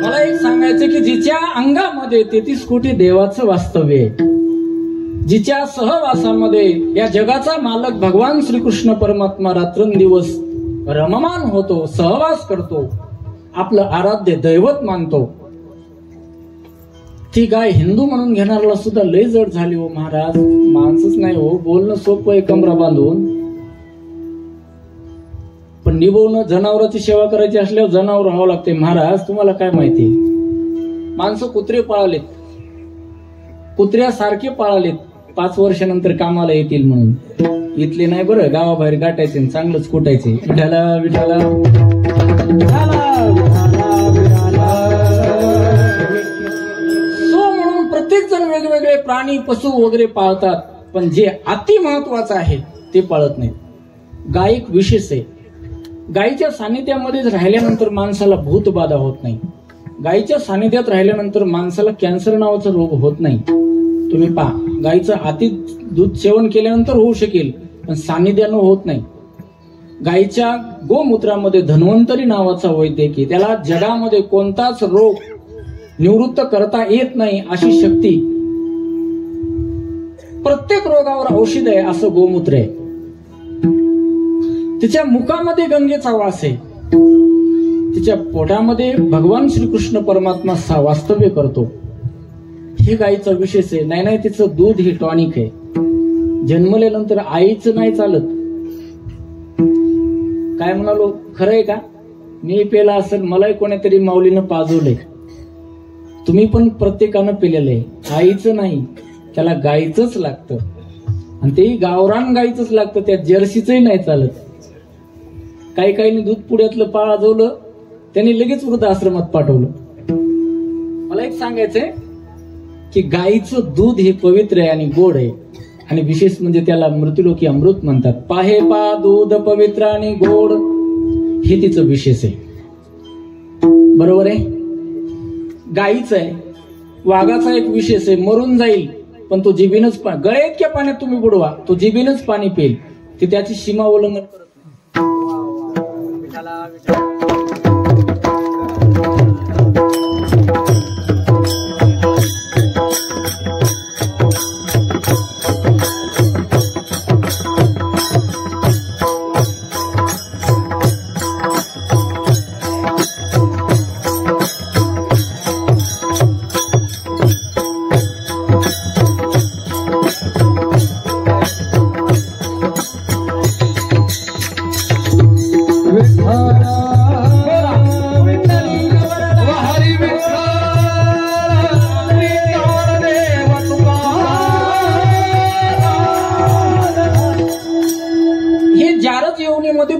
मला एक सांगायचं की जिच्या अंगामध्ये 33 कोटी देवाचं वास्तव्य आहे, जिच्या सहवासामध्ये या जगाचा मालक भगवान श्रीकृष्ण परमात्मा रात्रंदिवस रममान होतो, सहवास करतो, आपलं आराध्य दैवत मानतो, ती गाय हिंदू म्हणून घेणाऱ्याला सुद्धा लय जड झाली हो महाराज. माणसंच नाही हो, बोलणं सोपं आहे कमरा बांधून, पण निभवणं, जनावरांची सेवा करायची असल्यावर जनावर राहावं लागते महाराज. तुम्हाला काय माहिती, माणसं कुत्रे पाळलेत, कुत्र्यासारखे पाळलेत, 5 वर्षानंतर कामाला येतील म्हणून. इथले नाही बरं, गावाबाहेर गाठायचे, चांगलंच कुटायचे. विठाला विठाला. सो म्हणून प्रत्येक जण वेगवेगळे प्राणी पशु वगैरे पाळतात, पण जे अति महत्वाचं आहे ते पाळत नाही. गाय एक विशेष आहे. गायीच्या सानिध्यामध्ये राहिल्यानंतर माणसाला भूतबाधा होत नाही. गायीच्या सानिध्यात राहिल्यानंतर माणसाला कॅन्सर नावाचा रोग होत नाही. तुम्ही पहा, गायीचं अति दूध सेवन केल्यानंतर होऊ शकेल, पण सानिध्यानं होत नाही. गायीच्या गोमूत्रामध्ये धन्वंतरी नावाचा वैद्य की त्याला जगामध्ये कोणताच रोग निवृत्त करता येत नाही अशी शक्ती, प्रत्येक रोगावर औषध आहे असं गोमूत्र आहे. तिच्या मुखामध्ये गंगेचा वास आहे, तिच्या पोटामध्ये भगवान श्रीकृष्ण परमात्मा वास्तव्य करतो. हे गायीचा विशेष आहे. नाही नाही, तिचं दूध हे टॉनिक आहे. जन्मल्यानंतर आईचं नाही चालत. काय म्हणालो, खरंय का? मी पेला असेल, मलाही कोणीतरी माऊलीनं पाजवलंय, तुम्ही पण प्रत्येकानं पिलेलं आहे. आईचं नाही, त्याला गायीचंच लागतं, आणि तेही गावरान गायीचंच लागतं, त्या जर्सीचंही नाही चालत. काही काहींनी दूध पुड्यातलं पाजवलं, त्यांनी लगेच वृद्धाश्रमात पाठवलं. मला एक सांगायचंय की गायीचं दूध हे पवित्र आहे आणि गोड आहे, आणि विशेष म्हणजे त्याला मृत्युलोकी अमृत म्हणतात. पाहे पा दूध पवित्र आणि गोड, हे तिचं विशेष आहे. बरोबर आहे. गायीचं आहे. वाघाचा एक विशेष आहे, मरून जाईल पण तो जिबीनच, गळे इतक्या पाण्यात तुम्ही बुडवा, तो जिबीनच पाणी पेल, ते त्याची सीमा उल्लंघन करत नाही.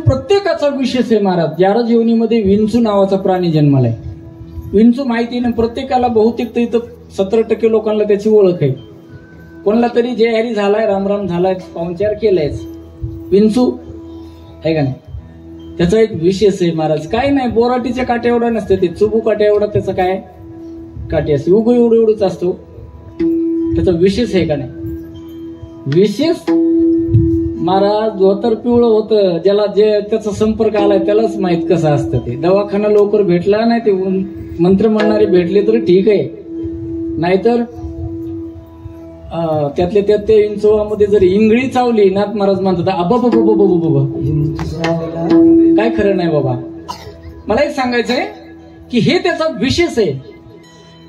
प्रत्येकाचा विशेष आहे महाराज. जारज योनीमध्ये विंचू नावाचा प्राणी जन्मालाय. विंचू माहिती ना प्रत्येकाला, बहुतेक तर इथं 17% लोकांना त्याची ओळख आहे. कोणाला तरी जय हरी झालाय, रामराम झालाय, पाहुणचार केलाय. विंचू आहे का नाही, त्याचा एक विशेष आहे महाराज. काही नाही, बोराटीच्या काट्या एवढा नसते, ते चुबू काट्या एवढा त्याचा काय काठी असते, उगू एवढं एवढंच असतो. त्याचा विशेष आहे का नाही? विशेष महाराज धोतर पिवळं होतं, ज्याला जे त्याचा संपर्क आलाय त्यालाच माहित कसं असतं ते. दवाखाना लवकर भेटला नाही, ते मंत्र म्हणणारे भेटले तर ठीक आहे, नाहीतर त्यातल्या त्यात ते इंचोवामध्ये जर इंगळी चावली नाथ महाराज म्हणतात आबा काय खरं नाही बाबा. मला एक सांगायचंय की हे त्याचा विशेष आहे.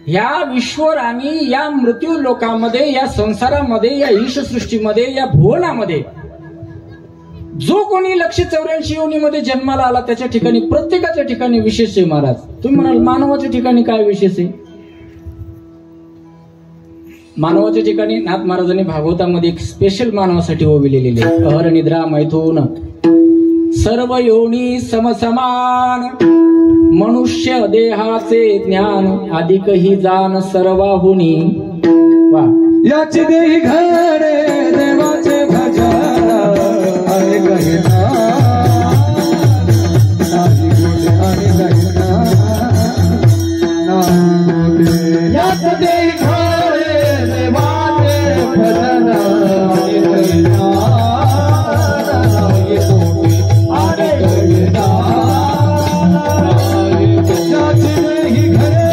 या विश्वर आणि या मृत्यू लोकामध्ये, या संसारामध्ये, या ईशसृष्टीमध्ये, या भुवनामध्ये जो कोणी 184 योनीमध्ये जन्माला आला त्याच्या ठिकाणी प्रत्येकाच्या ठिकाणी विशेष आहे महाराज. तुम्ही म्हणाल मानवाच्या ठिकाणी काय विशेष आहे? मानवाच्या ठिकाणी नाथ महाराजांनी भागवतामध्ये एक स्पेशल मानवासाठी ओविलेले अहर निद्रा मैथून सर्व योनी समसमान मनुष्य देहाचे ज्ञान अधिकही जाण सर्वाहुनी. वा याची देही घडे देवाचे भजन आणि गहिना नाही गोडे आणि गहिना नाही गोडे. याची देही घडे देवाचे भजन आणि गहिना नाही गोडे आणि गहिना. याची देही घडे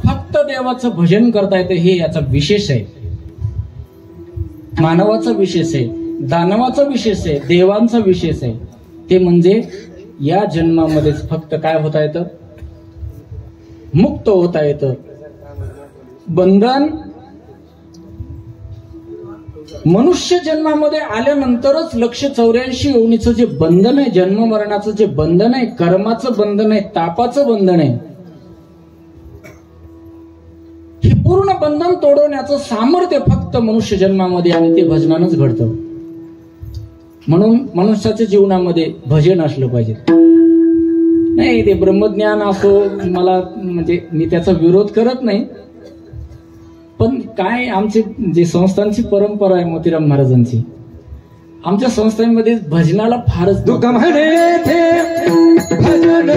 फक्त देवाचं भजन करता येतं हे याचा विशेष आहे. मानवाचा विशेष आहे, दानवाचा विशेष आहे, देवांचा विशेष आहे. ते म्हणजे या जन्मामध्येच फक्त काय होता येतं? मुक्त होता येतं. बंधन मनुष्य जन्मामध्ये आल्यानंतरच 184 योनीचं जे बंधन आहे, जन्म मरणाचं जे बंधन आहे, कर्माचं बंधन आहे, तापाचं बंधन आहे, हे पूर्ण बंधन तोडवण्याचं सामर्थ्य फक्त मनुष्य जन्मामध्ये आणि ते भजनानंच घडतं. म्हणून मनुष्याच्या जीवनामध्ये भजन असलं पाहिजे. नाही ते ब्रह्मज्ञान असो, मला म्हणजे मी त्याचा विरोध करत नाही, पण काय आमची जी संस्थांची परंपरा आहे मोतीराम महाराजांची, आमच्या संस्थांमध्ये भजनाला फारच दुःख म्हणे भजन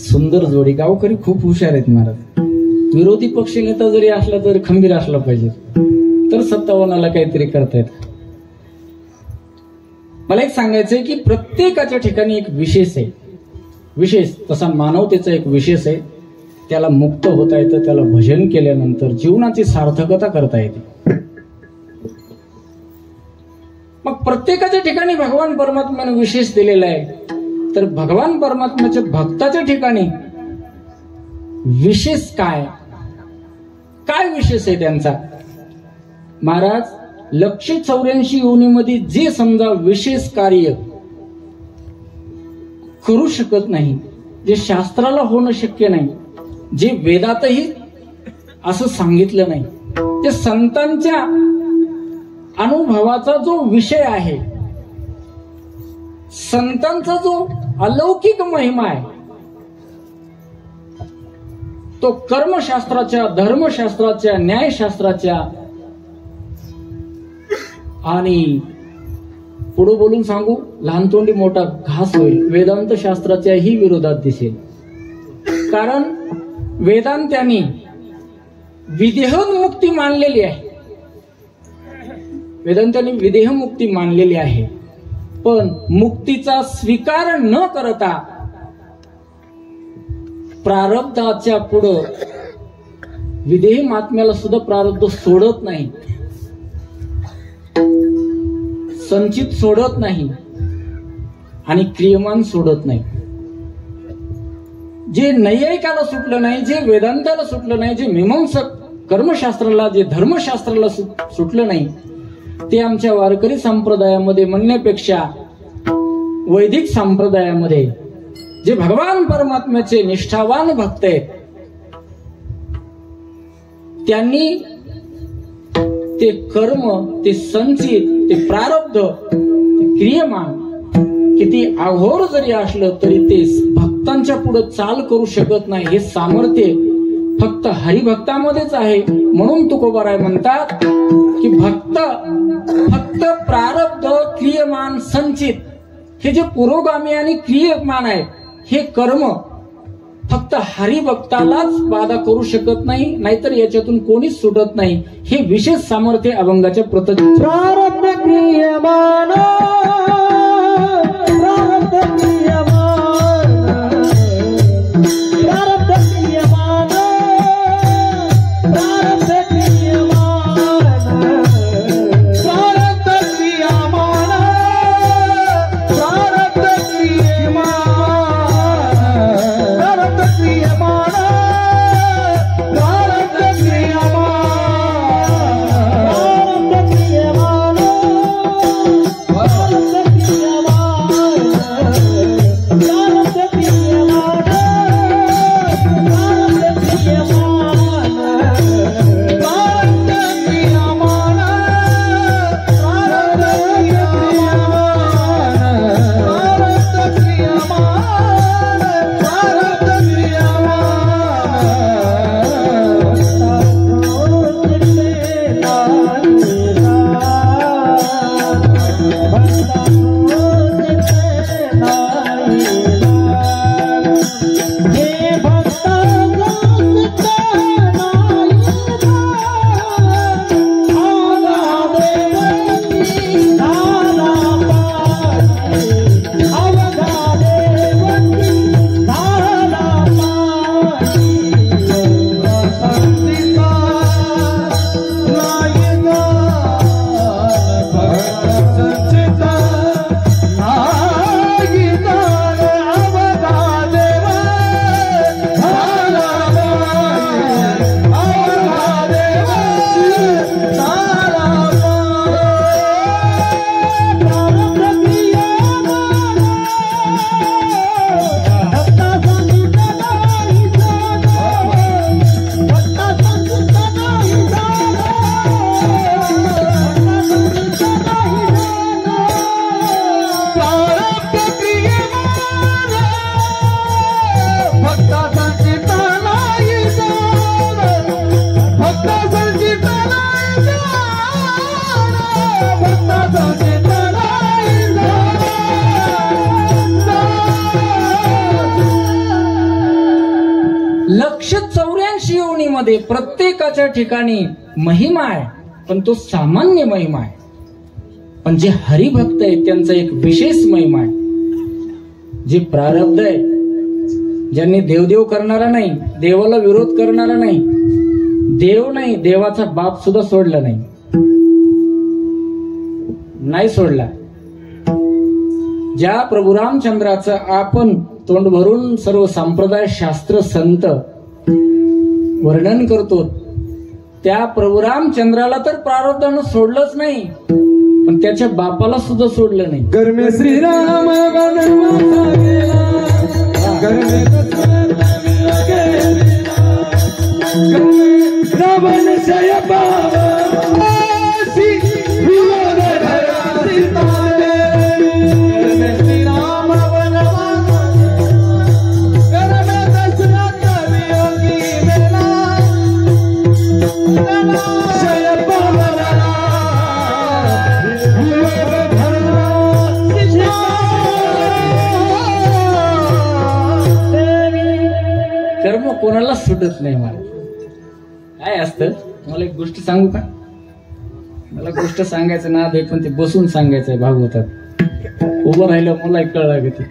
सुंदर जोडी. गावकरी खूप हुशार आहेत महाराज. विरोधी पक्ष नेता जरी असला तरी खंबीर असला पाहिजे, तर सत्तावनाला काहीतरी करता येत. मला एक सांगायचंय की प्रत्येकाच्या ठिकाणी एक विशेष आहे. विशेष तसा मानवतेचा एक विशेष आहे. त्याला मुक्त होता येतं. त्याला भजन केल्यानंतर जीवनाची सार्थकता करता येते. मग प्रत्येकाच्या ठिकाणी भगवान परमात्म्याने विशेष दिलेला आहे. तर भगवान परमात्म्याच्या भक्ताच्या ठिकाणी विशेष काय काय विशेष आहे त्यांचा? महाराज 184 योनीमध्ये जे समजा विशेष कार्य करू शकत नाही, जे शास्त्राला होणं शक्य नाही, जे वेदातही असं सांगितलं नाही, ते संतांच्या अनुभवाचा जो विषय आहे, संतांचा जो अलौकिक महिमा आहे, तो कर्मशास्त्राच्या, धर्मशास्त्राच्या, न्यायशास्त्राच्या आणि पुढे बोलून सांगू लहान तोंडी मोठा घास होईल, वेदांत शास्त्राच्याही विरोधात दिसेल. कारण वेदांत्यांनी विदेहमुक्ती मानलेली आहे. वेदांतांनी विदेहमुक्ती मानलेली आहे, पण मुक्तीचा स्वीकार न करता प्रारब्धाच्या पुढं विदेह महात्म्याला सुद्धा प्रारब्ध सोडत नाही, संचित सोडत नाही आणि क्रियमान सोडत नाही. जे नैयायिकाला सुटलं नाही, जे वेदांताला सुटलं नाही, जे मीमांसक कर्मशास्त्राला, जे धर्मशास्त्राला सुटलं नाही, ते आमच्या वारकरी संप्रदायामध्ये म्हणण्यापेक्षा वैदिक संप्रदायामध्ये जे भगवान परमात्म्याचे निष्ठावान भक्त आहेत त्यांनी ते कर्म, ते संचित, ते प्रारब्ध, ते क्रियमान किती अघोर जरी असलं तरी ते भक्तांच्या पुढे चाल करू शकत नाही. हे सामर्थ्य फक्त हरिभक्तामध्येच आहे. म्हणून तुकोबाराय म्हणतात की फक्त प्रारब्ध, क्रियमान, संचित हे जे पुरोगामी आणि क्रियमान आहेत, हे कर्म फक्त हरिभक्तालाच बाधा करू शकत नाही, नाहीतर याच्यातून कोणीच सुटत नाही. हे विशेष सामर्थ्य अभंगाच्या प्रत्यक्ष प्रारब्ध क्रियमान, प्रारब्ध क्रियमान, प्रारब्ध क्रियमान, प्रारब्ध क्रियमान, प्रारब्ध क्रियमान, प्रारब्ध क्रियमान, प्रारब्ध क्रियमान, प्रारब्ध क्रियमान, प्रारब्ध मध्ये प्रत्येकाच्या ठिकाणी महिमा आहे, पण तो सामान्य महिमा आहे. पण जे हरिभक्त आहेत त्यांचा एक विशेष महिमा आहे. जे प्रारब्ध आहे, ज्यांनी देवदेव करणारा नाही, देवाला विरोध करणारा नाही, देव नाही, देवाचा बाप सुद्धा सोडला नाही सोडला. ज्या प्रभू रामचंद्राचं आपण तोंड भरून सर्व संप्रदाय, शास्त्र, संत वर्णन करतो, त्या प्रभू रामचंद्राला तर प्रारब्धानं सोडलंच नाही, पण त्याच्या बापाला सुद्धा सोडलं नाही. कर्मे श्रीराम वनवासा गेला, कर्मे दशरथ गेला, कर्मे रावण जय पावा, विरोध धरा सीताने. कर्मे श्रीराम वनवासा गेला, कर्मे दशरथ वियोगी में. कर्म कोणालाच सुटत नाही. मला काय असतं, मला एक गोष्ट सांगू का? मला गोष्ट सांगायचं ना आहे, पण ते बसून सांगायचंय भागवतात. उभं राहिलं मला एक कळलं का ते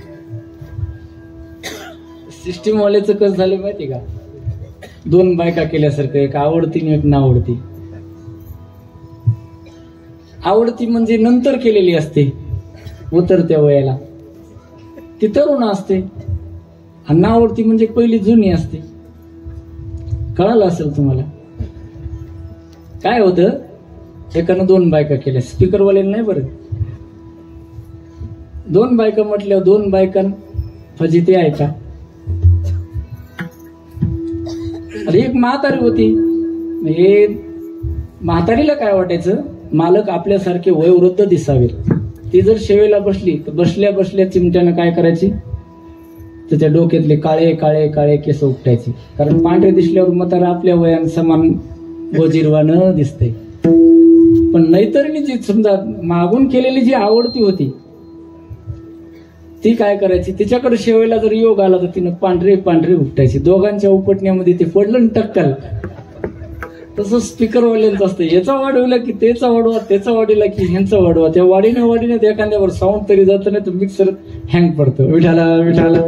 सिस्टीम वाल्याचं कसं झालं माहिती का? 2 बायका केल्यासारखं, एक आवडती आणि एक नावडती. आवडती म्हणजे नंतर केलेली असते, उतरत्या वयाला, ती तरुण असते. आणि नावडती म्हणजे पहिली जुनी असते. कळालं असेल तुम्हाला काय होतं? एकानं 2 बायका केल्या, स्पीकरवाल्याला नाही बरं. 2 बायका म्हटल्यावर 2 बायकां फजिती आहे का? अरे एक म्हातारी होती. हे म्हातारीला काय वाटायचं, मालक आपल्यासारखे वयोवृद्ध दिसावेत. ती जर शेवेला बसली तर बसल्या बसल्या चिमट्यानं काय करायची, त्याच्या डोक्यातले काळे काळे काळे केस उपटायचे. कारण पांढरे दिसल्यावर म्हातारा आपल्या वयान समान गोजिरवानं दिसतंय. पण नैतरणी जी समजा मागून केलेली जी आवडती होती, ती काय करायची, तिच्याकडे शेवेला जर योग आला तर तिनं पांढरे पांढरे उपटायची. दोघांच्या उपटण्यामध्ये ते पडलं टक्कल. तसं स्पीकरवाल्यांचं असतं, याचा वाढवला की त्याचा वाढवा, त्याचा वाढवला की ह्यांचा वाढवा. त्या वाढीने एखाद्यावर साऊंड तरी जात नाही तर मिक्सर हँग पडतं. विठाला विठाला.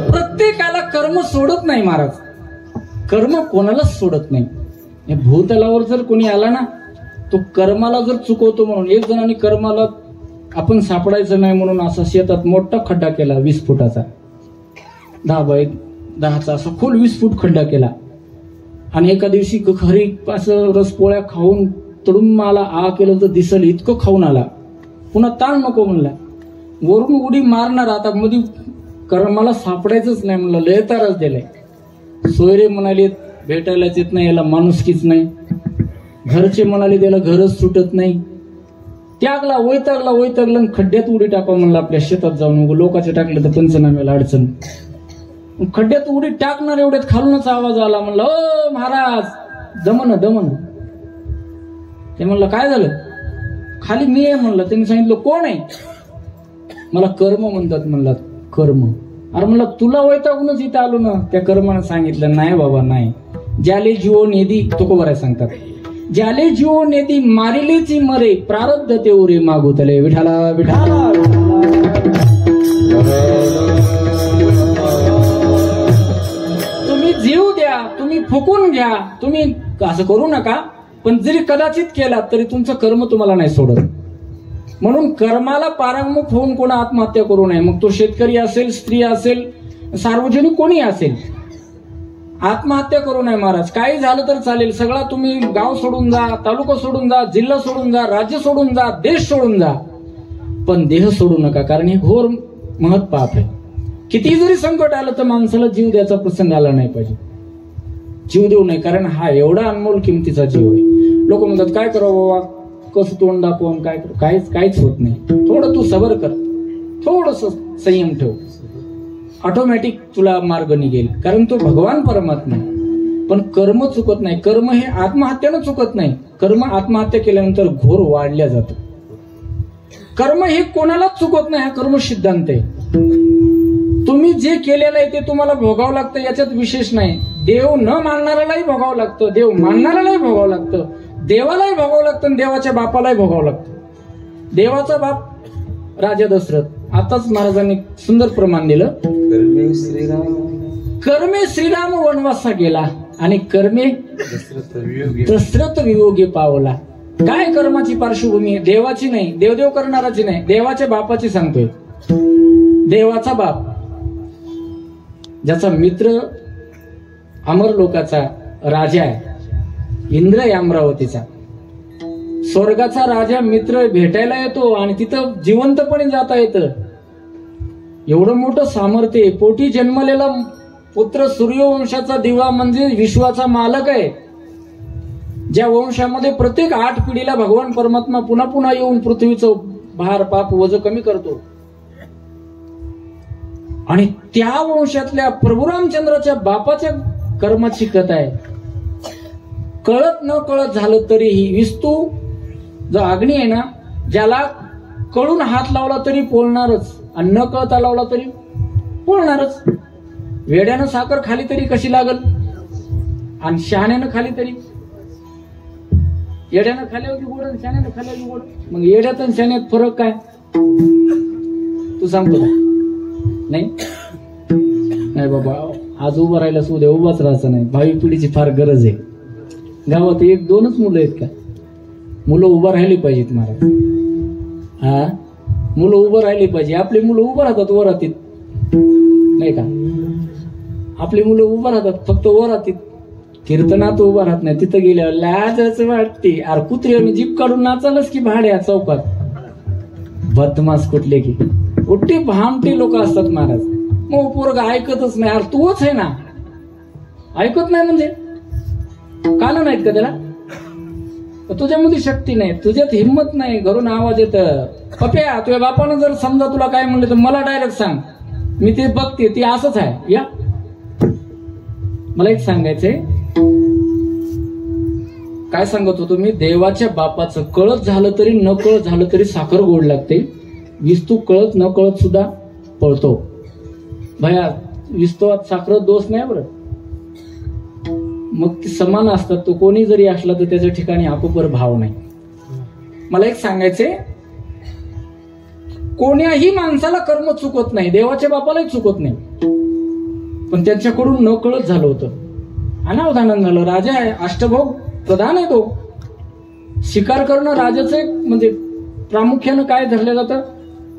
प्रत्येकाला कर्म सोडत नाही महाराज. कर्म कोणालाच सोडत नाही. भूतलावर जर कोणी आला ना, तो कर्माला जर चुकवतो म्हणून, एक जणांनी कर्माला आपण सापडायचं नाही म्हणून असा शेतात मोठा खड्डा केला 20 फुटाचा, 10 बाय 10चा असा खोल 20 फूट खड्डा केला. आणि एका दिवशी खरी असं रस पोळ्या खाऊन तडून मला आ केलं तर दिसल इतकं खाऊन आला. पुन्हा ताण नको म्हणला, वरून उडी मारणार. आता मध्ये कर्माला सापडायचंच नाही म्हणलं, लय तारच दिलाय. सोयरे म्हणाले भेटायलाच येत नाही, याला माणुसकीच नाही. घरचे म्हणाले त्याला घरच सुटत नाही. त्यागला वैतागला खड्ड्यात उडी टाका म्हणलं आपल्या शेतात जाऊन. लोकांचे टाकलं तर पंचनाम्याला अडचण. खड्ड्यात उडी टाकणार एवढ्यात खालूनच आवाज आला. म्हणलं ओ महाराज दमन. ते म्हणलं काय झालं? खाली मी आहे म्हणलं. त्यांनी सांगितलं कोण आहे? मला कर्म म्हणतात म्हणलं. कर्म? अरे म्हणलं तुला वैतागूनच इथं आलो ना. त्या कर्मानं सांगितलं नाही बाबा नाही. ज्याले जीव नेदी तुकोबराय सांगतात, ज्याले जीव नेदी मारिलेची मरे प्रारब्ध ते उरे मागुतले. विठाला विठाला. तुम्ही जीव द्या, तुम्ही फुकून घ्या, तुम्ही असं करू नका. पण जरी कदाचित केला तरी तुमचं कर्म तुम्हाला नाही सोडत. म्हणून कर्माला पारंमुख होऊन कोणा आत्महत्या करू नये. मग तो शेतकरी असेल, स्त्री असेल, सार्वजनिक कोणी असेल, आत्महत्या करू नये महाराज. काही झालं तर चालेल, सगळा तुम्ही गाव सोडून जा, तालुका सोडून जा, जिल्हा सोडून जा, राज्य सोडून जा, देश सोडून जा, पण देह सोडू नका. कारण हे घोर महत् पाप आहे. किती जरी संकट आलं तर माणसाला जीव द्यायचा प्रसंग आला नाही पाहिजे. जीव देऊ नये, कारण हा एवढा अनमोल किमतीचा जीव आहे. लोक म्हणतात काय करावं बाबा, कसं तोंड दाखवून काय करू, काहीच होत नाही. थोडं तू सबर कर, थोडस संयम ठेव, ऑटोमॅटिक तुला मार्ग निघेल. कारण तो भगवान परमात्मा आहे. पण कर्म चुकत नाही. कर्म हे आत्महत्यानं चुकत नाही. कर्म आत्महत्या केल्यानंतर घोर वाढल्या जातं. कर्म हे कोणालाच चुकत नाही. हा कर्म सिद्धांत आहे. तुम्ही जे केलेलं आहे ते तुम्हाला भोगावं लागतं, याच्यात विशेष नाही. देव न मानणाऱ्यालाही भोगावं लागतं, देव मानणाऱ्यालाही भोगावं लागतं, देवालाही भोगावं लागतं आणि देवाच्या बापालाही भोगावं लागतं. देवाचा बाप राजा दशरथ, आताच महाराजांनी सुंदर प्रमाण दिलं. कर्मे श्रीराम वनवासा गेला आणि कर्मे दशरथ वियोगी पावला. काय कर्माची पार्श्वभूमी आहे? देवाची नाही, देवदेव करणाराची नाही, देवाच्या बापाची सांगतोय. देवाचा बाप ज्याचा मित्र अमर लोकाचा राजा आहे, इंद्र आहे अमरावतीचा. स्वर्गाचा राजा मित्र भेटायला येतो आणि तिथं जिवंतपणे जाता येतं. एवढं मोठं सामर्थ्य आहे. पोटी जन्मलेला पुत्र सूर्यवंशाचा दिवा म्हणजे विश्वाचा मालक आहे. ज्या वंशामध्ये प्रत्येक 8 पिढीला भगवान परमात्मा पुन्हा पुन्हा येऊन पृथ्वीचं भार पाप वज कमी करतो. आणि त्या वंशातल्या प्रभू रामचंद्राच्या बापाच्या कर्माची कथा आहे. कळत न कळत झालं तरीही विस्तू जो अग्नी आहे ना, ज्याला कळून हात लावला तरी पोळणारच आणि न कळता लावला तरी पोळणारच. वेड्यानं साखर खाली तरी कशी लागल आणि शहाण्यानं खाली तरी. येड्यानं खाल्यावर गोड आणि शहाण्यानं खाल्यावर गोड. मग येड्यात आणि शहाण्यात फरक काय तू सांगतो का? नाही नाही बाबा, आज उभं राहायला उद्या उभाच राहायचं नाही. भावी पिढीची फार गरज आहे. गावात 1-2च मुलं आहेत का? मुलं उभं राहिली पाहिजेत महाराज. हा, मुलं उभं राहिली पाहिजे. आपली मुलं उभं राहतात वरातीत, नाही का? आपली मुलं उभं राहतात फक्त वरातीत, कीर्तनात उभं राहत नाही. तिथं गेल्यावर लाजच वाटते. अरे कुत्र्याने जीप काढून नाचालच की भाड्या चौकात. बदमास कुठले की उठे भामटे लोक असतात महाराज. मग पोरगा ऐकतच नाही. अरे तूच आहे ना, ऐकत नाही म्हणजे कान नाहीत का त्याला? तुझ्यामध्ये शक्ती नाही, तुझ्यात हिंमत नाही. घरून आवाज येत, पप्या तुझ्या बापानं जर समजा तुला काय म्हणलं तर मला डायरेक्ट सांग, मी ते बघते, ती असंच आहे. या मला एक सांगायचंय, काय सांगत होतो मी? देवाच्या बापाचं कळत झालं तरी न कळत झालं तरी साखर गोड लागते. विस्तू कळत न कळत सुद्धा पळतो. भया विस्तवात साखर दोष नाही बरं, मग ते समान असतात. तो कोणी जरी असला तर त्याच्या ठिकाणी आपोपर भाव नाही. मला एक सांगायचंय, कोण्याही माणसाला कर्म चुकत नाही, देवाच्या बापालाही चुकत नाही. पण त्यांच्याकडून न कळत झालं होतं, अनावधानानं झालं. राजा आहे, अष्टभोग प्रधान आहे तो. शिकार करणं राजाचं एक म्हणजे प्रामुख्यानं काय धरलं जातं?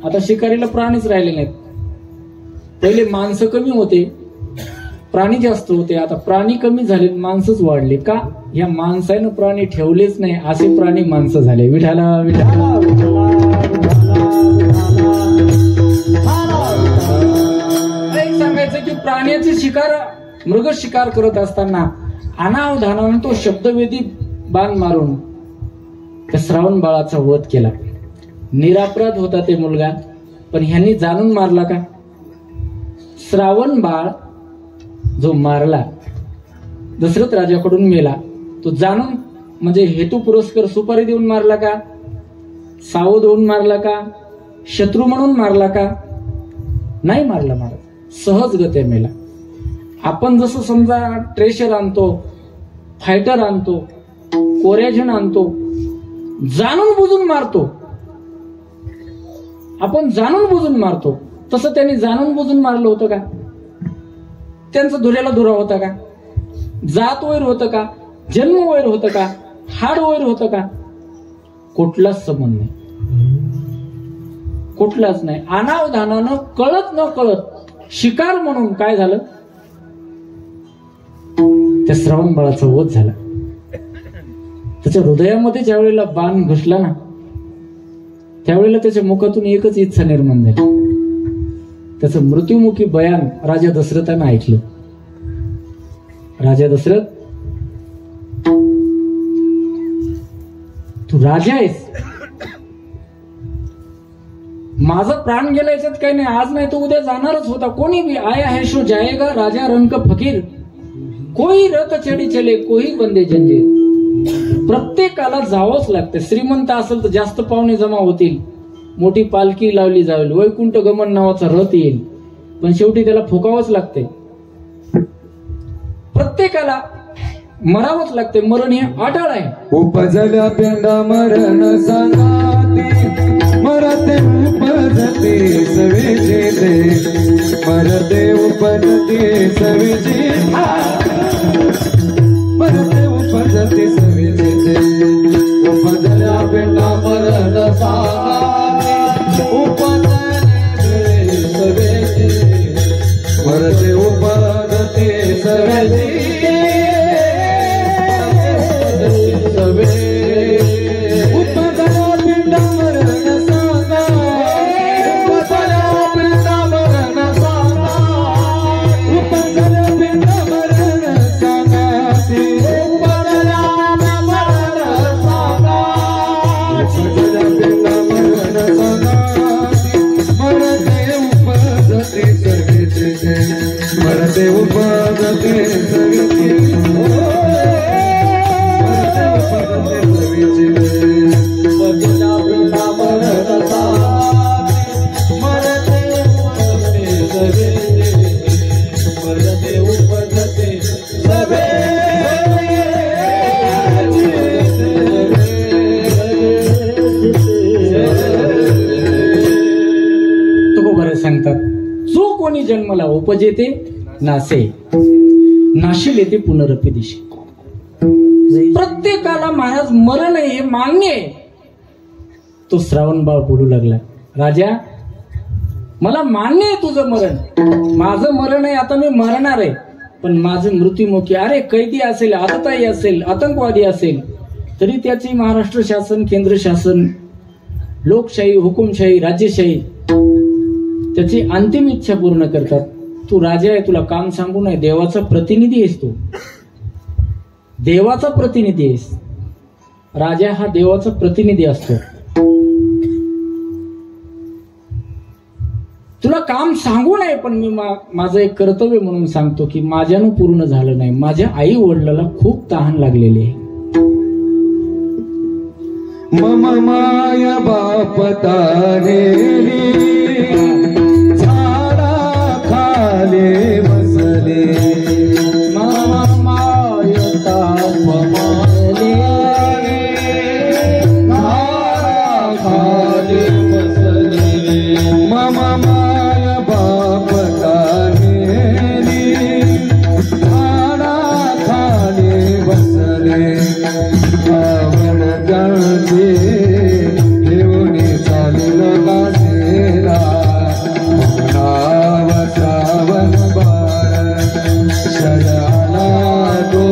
आता शिकारीला प्राणीच राहिले नाहीत. पहिले माणसं कमी होते, प्राणी जास्त होते. आता प्राणी कमी झाले, माणसंच वाढले. का? या माणसानं प्राणी ठेवलेच नाही, असे प्राणी माणसं झाले. विठाला विठाला एक सांगायचं की प्राण्याचे शिकार, मृग शिकार करत असताना अनावधानानं तो शब्दवेदी बाण मारून त्या श्रावण बाळाचा वध केला. निरापराध होता ते मुलगा, पण ह्यांनी जाणून मारला का? श्रावण बाळ जो मारला, दशरथ राजाकडून मेला, तो जाणून म्हणजे हेतू पुरस्कर सुपारी देऊन मारला का? सावध होऊन मारला का? शत्रू म्हणून मारला का? नाही मारला. सहजगत्या मेला. आपण जसं समजा ट्रेशर आणतो, फायटर आणतो, कोरेजन आणतो, जाणून बुजून मारतो. आपण जाणून बुजून मारतो, तसं त्यांनी जाणून बुजून मारलं होतं का? त्यांचं धुऱ्याला धुरा होता का? जात वैर होतं का? जन्म वैर होतं का? हाड वैर होतं का? कुठलाच संबंध नाही, कुठलाच नाही. अनावधानानं कळत न कळत शिकार म्हणून काय झालं? त्या श्रावण बाळाचा वध झाला. त्याच्या हृदयामध्ये ज्या वेळेला बाण घुसला ना, त्यावेळेला त्याच्या मुखातून एकच इच्छा निर्माण झाली. त्याचं मृत्युमुखी बयान राजा दशरथानं ऐकलं. राजा दशरथ, तू राजा आहेस, माझा प्राण गेला याच्यात काही नाही. आज नाही तो उद्या जाणारच होता. कोणी भी आया है शो जाएगा, राजा रंग फकीर, कोई रथ चढी चले, कोई बंदे जंजीर. प्रत्येकाला जावंच लागतं. श्रीमंत असेल तर जास्त पाहुणे जमा होतील, मोठी पालखी लावली जाईल, वैकुंठ गमन नावाचा रथ येईल, पण शेवटी त्याला फुकावंच लागते. प्रत्येकाला मरावंच लागते. मरण हे अटळ आहे. उपजल्या पेंडा मरण सनाती, मरते उपजते सवेचे ते, मरते उपजते सवेचे, मरते उपजते सवेचे ते. उपजल्या पेंडा मरण सनाती, उपजते सवेचे, मरते उपजते सवेचे. मरते उपजते सगळी मरते उपजते सगळी मधुना बिना मरता मरते उपजते सगळे मरते उपजते सगळे सांगतात जो कोणी जन्मला उपजेते नासे नाशिल येते पुनरपी दिशे. प्रत्येकाला महाराज मरण आहे हे मान्य आहे. तो श्रावण बाळ बोलू लागला, राजा मला मान्य आहे तुझं मरण, माझं मरण आहे, आता मी मरणार आहे, पण माझं मृत्युमुखी अरे कैदी असेल, आतताई असेल, आतंकवादी असेल तरी त्याची महाराष्ट्र शासन, केंद्र शासन, लोकशाही, हुकुमशाही, राज्यशाही त्याची अंतिम इच्छा पूर्ण करतात. तू राजा आहे, तुला काम सांगू नये, देवाचा प्रतिनिधी आहेस, तू देवाचा प्रतिनिधी आहेस. राजा हा देवाचा प्रतिनिधी असतो. तुला काम सांगू नये, पण मी माझं एक कर्तव्य म्हणून सांगतो की माझ्यानं पूर्ण झालं नाही. माझ्या आई वडिलाला खूप तहान लागलेली आहे. मम माया बाप तारेली झाडा खाले बसले मम माया ताप मारले झाडा खाले बसले मम माया बाप तारेली झाडा खाले बसले आवड गळते देवने चाललो कासेला नाव श्रावण बाळ शरणाला तो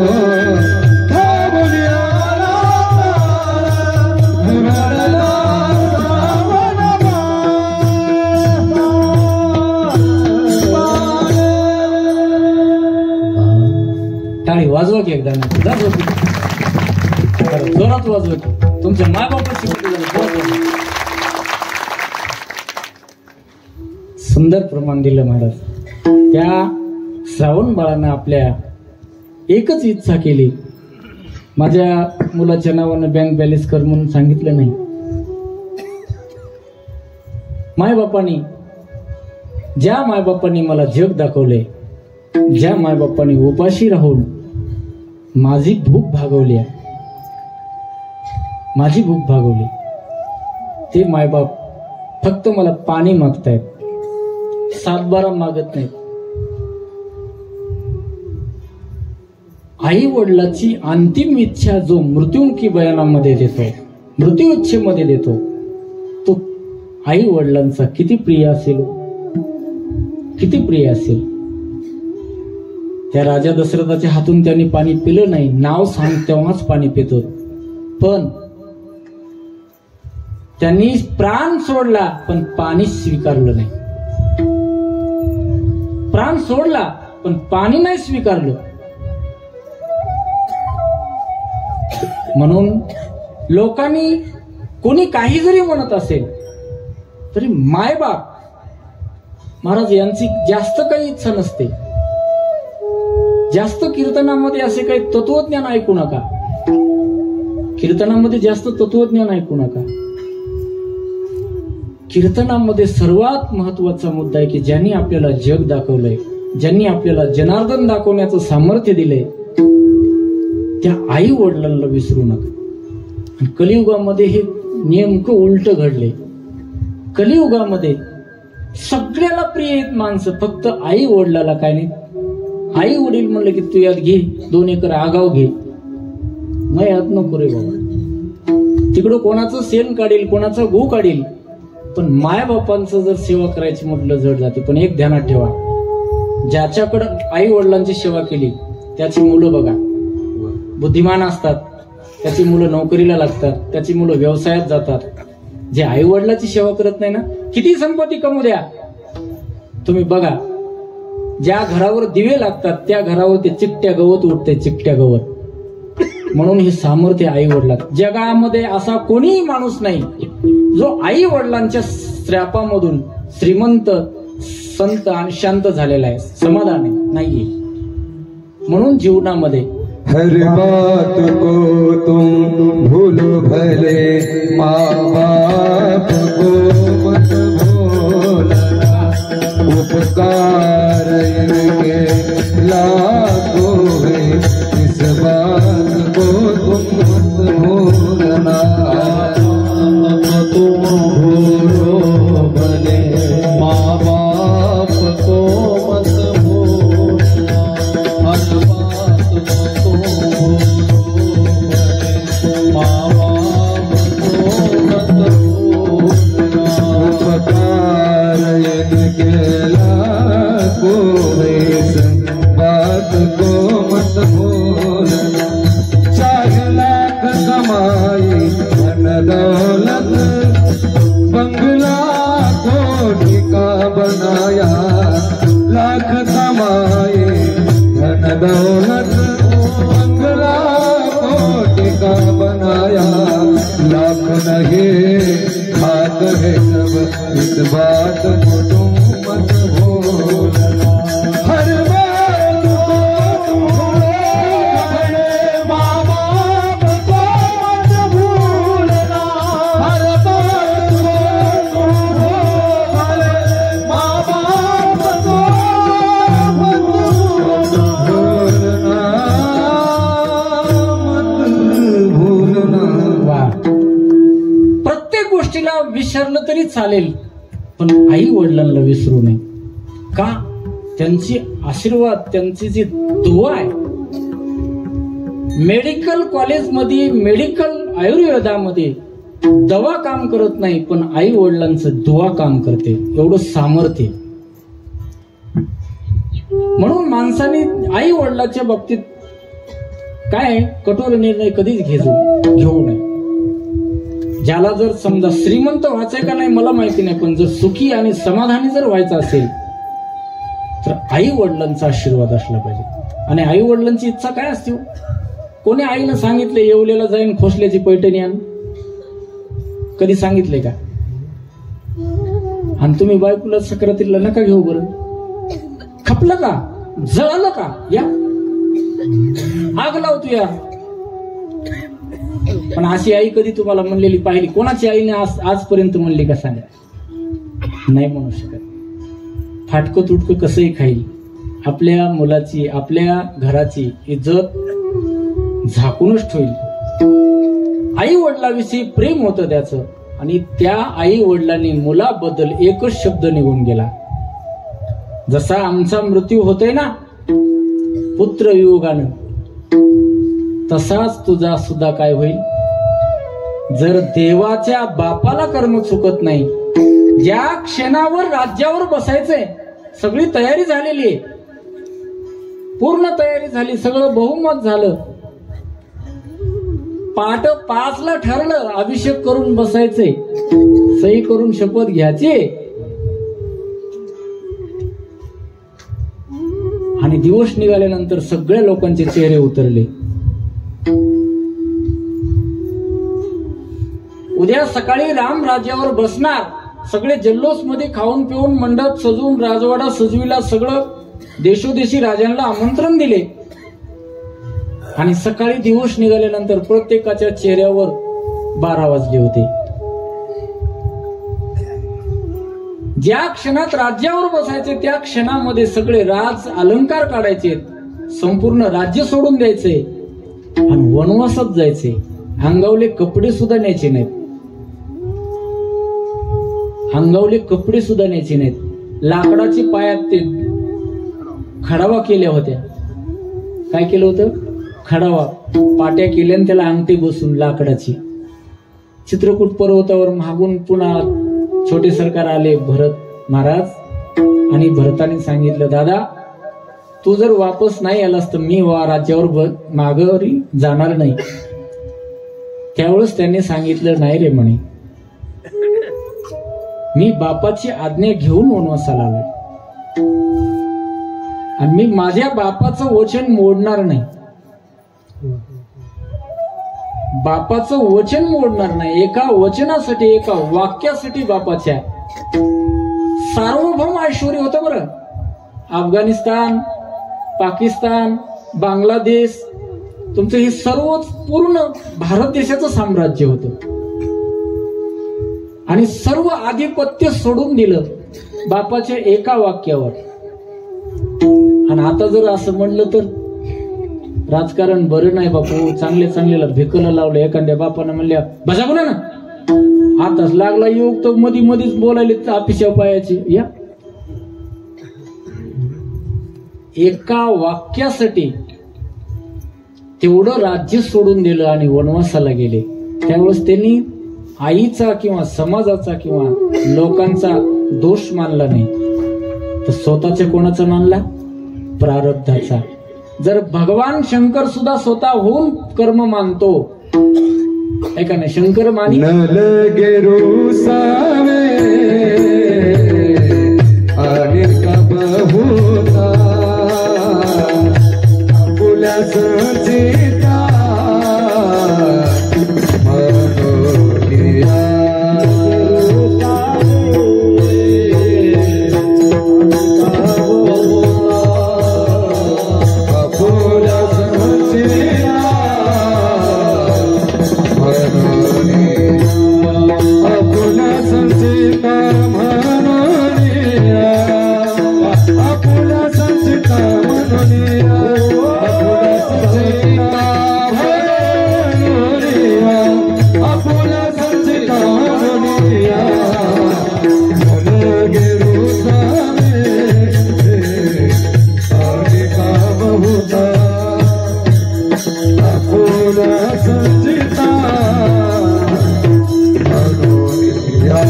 थांबून आला रडला टाळी वाजवा की एकदा जोरात वाजवा की तुमच्या मायबापाची सुंदर प्रमाण दिलं महाराज. त्या श्रावण बाळानं आपल्या एकच इच्छा केली, माझ्या मुलाच्या नावानं बँक बॅलन्स कर म्हणून सांगितलं नाही. मायबापांनी ज्या मायबापांनी मला जग दाखवले, ज्या मायबापांनी उपाशी राहून माझी भूक भागवली, माझी भूक भागवली, ते मायबाप फक्त मला पाणी मागतायत, 7-12 मागत नाहीत. आई वडिलाची अंतिम इच्छा जो मृत्युमुखी बयानामध्ये देतो, मृत्यू इच्छेमध्ये देतो, तो आई वडिलांचा किती प्रिय असेल, किती प्रिय असेल. त्या राजा दशरथाच्या हातून त्यांनी पाणी पिलं नाही, नाव सांग तेव्हाच पाणी पितो, पण त्यांनी प्राण सोडला पण पाणी स्वीकारलं नाही. प्राण सोडला पण पाणी नाही स्वीकारलं. म्हणून लोकांनी कोणी काही जरी म्हणत असेल तरी मायबाप महाराज यांची जास्त काही इच्छा नसते. जास्त कीर्तनामध्ये असे काही तत्वज्ञान ऐकू नका, कीर्तनामध्ये जास्त तत्वज्ञान ऐकू नका. कीर्तनामध्ये सर्वात महत्वाचा मुद्दा आहे की ज्यांनी आपल्याला जग दाखवलंय, ज्यांनी आपल्याला जनार्दन दाखवण्याचं सामर्थ्य दिलंय, त्या आई वडिलांना विसरू नका. कलियुगामध्ये हे नेमकं उलट घडले. कलियुगामध्ये सगळ्याला प्रिय आहेत माणसं, फक्त आई वडिलाला काय नाही. आई वडील म्हणलं की तू यात घे 2 एकर आगाव घे, नाही यात नको रे बाबा. तिकडं कोणाचं शेण काढील, कोणाचा गहू काढील, पण मायबापांचं जर सेवा करायची म्हटलं जड जाते. पण एक ध्यानात ठेवा, ज्याच्याकडं आई वडिलांची सेवा केली त्याची मुलं बघा बुद्धिमान असतात, त्याची मुलं नोकरीला लागतात, त्याची मुलं व्यवसायात जातात. जे आई वडिलाची सेवा करत नाही ना, किती संपत्ती कमवू द्या तुम्ही बघा, ज्या घरावर दिवे लागतात त्या घरावर ते चिकट्या गवत उठते, चिकट्या गवत. म्हणून हे सामर्थ्य आई वडिलात. जगामध्ये असा कोणीही माणूस नाही जो आई वडिलांच्या श्रापामधून श्रीमंत संत आणि शांत झालेला आहे, समाधान नाहीये. म्हणून जीवनामध्ये हर बात को तुम भूल भले, माँ बाप को मत भूलना, उपकार इनके लाखों हैं, इस बात को तुम मत भूलना. तुम भूलो भले, माँ बाप को मत भूलना, हर बात को तुम भूलो भले, माँ बाप को मत भूलना, उपकार इनके लाखों हैं, इस बात को मत भूलना. चाहे लाख कमाई धन दौलत, बंगला कोठी का बनाया, लाख कमाए धन दौलत, बंगला कोठी का बनाया, लाख नहीं खात है सब, इस बात को तुम मत भूलना. हर बात को तुम भूलो भले, माँ बाप को मत भूलना, हर बात को तुम भूलो भले, माँ बाप को मत भूलना, मत भूलना. वा, प्रत्येक गोष्टीला विसरलं तरी चालेल, पण आई वडिलांना विसरू नये. का? त्यांची आशीर्वाद, त्यांची जी दुआ आहे. मेडिकल कॉलेजमध्ये, मेडिकल आयुर्वेदामध्ये दवा काम करत नाही, पण आई वडिलांचं दुआ काम करते. एवढं सामर्थ्य. म्हणून माणसाने आई वडिलाच्या बाबतीत काय कठोर निर्णय कधीच घेऊ नये. ज्याला जर समजा श्रीमंत व्हायचंय का नाही मला माहिती नाही, पण जर सुखी आणि समाधानी जर व्हायचं असेल तर आई वडिलांचा आशीर्वाद असला पाहिजे. आणि आई वडिलांची इच्छा काय असते? कोणी आईनं सांगितले येवलेला जाईन खोसल्याची पैठणी आण? कधी सांगितले का? आणि तुम्ही बायकोला सक्रातीला नका घेऊ बरं. खपलं का? जळालं का? या आग लावतो या. पण अशी आई कधी तुम्हाला म्हणलेली पाहिली? कोणाची आईने आजपर्यंत म्हणली का? सांगा. नाही म्हणू शकत. फाटकं तुटकं कसंही खाईल. आपल्या मुलाची, आपल्या घराची इज्जत झाकूनच ठेवील. आई वडिलाविषयी प्रेम होतं त्याचं, आणि त्या आई वडिलांनी मुलाबद्दल एकच शब्द निघून गेला. जसा आमचा मृत्यू होतोय ना पुत्र वियोगानं, तसाच तुझा सुद्धा काय होईल. जर देवाच्या बापाला कर्म चुकत नाही, ज्या क्षणावर राज्यावर बसायचंय सगळी तयारी झालेली आहे, पूर्ण तयारी झाली, सगळं बहुमत झालं, पहाट 5ला ठरलं अभिषेक करून बसायचंय, सही करून शपथ घ्यायची, आणि दिवस निघाल्यानंतर सगळ्या लोकांचे चेहरे उतरले. उद्या सकाळी राम राज्यावर बसणार. सगळे जल्लोष मध्ये खाऊन पिऊन मंडप सजवून राजवाडा सजविला, सगळं देशोदेशी राजांना आमंत्रण दिले. आणि सकाळी दिवस निघाल्यानंतर प्रत्येकाच्या चेहऱ्यावर 12 वाजले होते. ज्या क्षणात राज्यावर बसायचे त्या क्षणामध्ये सगळे राज अलंकार काढायचे, संपूर्ण राज्य सोडून द्यायचे आणि वनवासात जायचे. अंगावले कपडे सुद्धा न्यायचे नाहीत. अंगावले कपडे सुद्धा न्यायचे नाहीत. लाकडाचे पायात ते खडावा केल्या होत्या. काय केलं होतं? खडावा पाट्या केल्या आणि त्याला अंगठी बसून लाकडाची. चित्रकूट पर्वतावर मागून पुन्हा छोटे सरकार आले, भरत महाराज, आणि भरताने सांगितलं, दादा तू जर वापस नाही आलास तर मी राज्यावर माघारी जाणार नाही. त्यावेळेस त्यांनी सांगितलं, नाही रे म्हणे, मी बापाची आज्ञा घेऊन वनवासाला आलोय आणि मी माझ्या बापाचं वचन मोडणार नाही. बापाचं वचन मोडणार नाही. एका वचनासाठी, एका वाक्यासाठी बापाच्या सार्वभौम ऐश्वर होतं बरं. अफगाणिस्तान, पाकिस्तान, बांगलादेश, तुमचं हे सर्व पूर्ण भारत देशाचं साम्राज्य होतं. आणि सर्व आधिपत्य सोडून दिलं बापाच्या एका वाक्यावर. आणि आता जर असं म्हणलं तर राजकारण बरं नाही बापू, चांगले चांगल्याला भिकलं लावलं. एखाद्या बापानं म्हणल्या बसा बोला ना, आताच लागला योग तर मधी मधीच बोलायले आपिशा पायाची. या एका वाक्यासाठी तेवढं राज्य सोडून दिलं आणि वनवासाला गेले. त्यावेळेस त्यांनी आईचा किंवा समाजाचा किंवा लोकांचा दोष मानला नाही, तर स्वतःच्या कोणाचा मानला? प्रारब्धाचा. जर भगवान शंकर सुद्धा स्वतःहून कर्म मानतो, ऐका ना, शंकर मानी नलगे रुसावे आणि कबहुता आपुल्या संचिता मनोनिया आपुल्या संचिता आपुल्या संचिता मनोनिया आपुल्या संचिता मनोनिया आपुल्या संचिता मनोनिया मनगे रुसावे आणि काबहुता आपुल्या संचिता मनोनिया.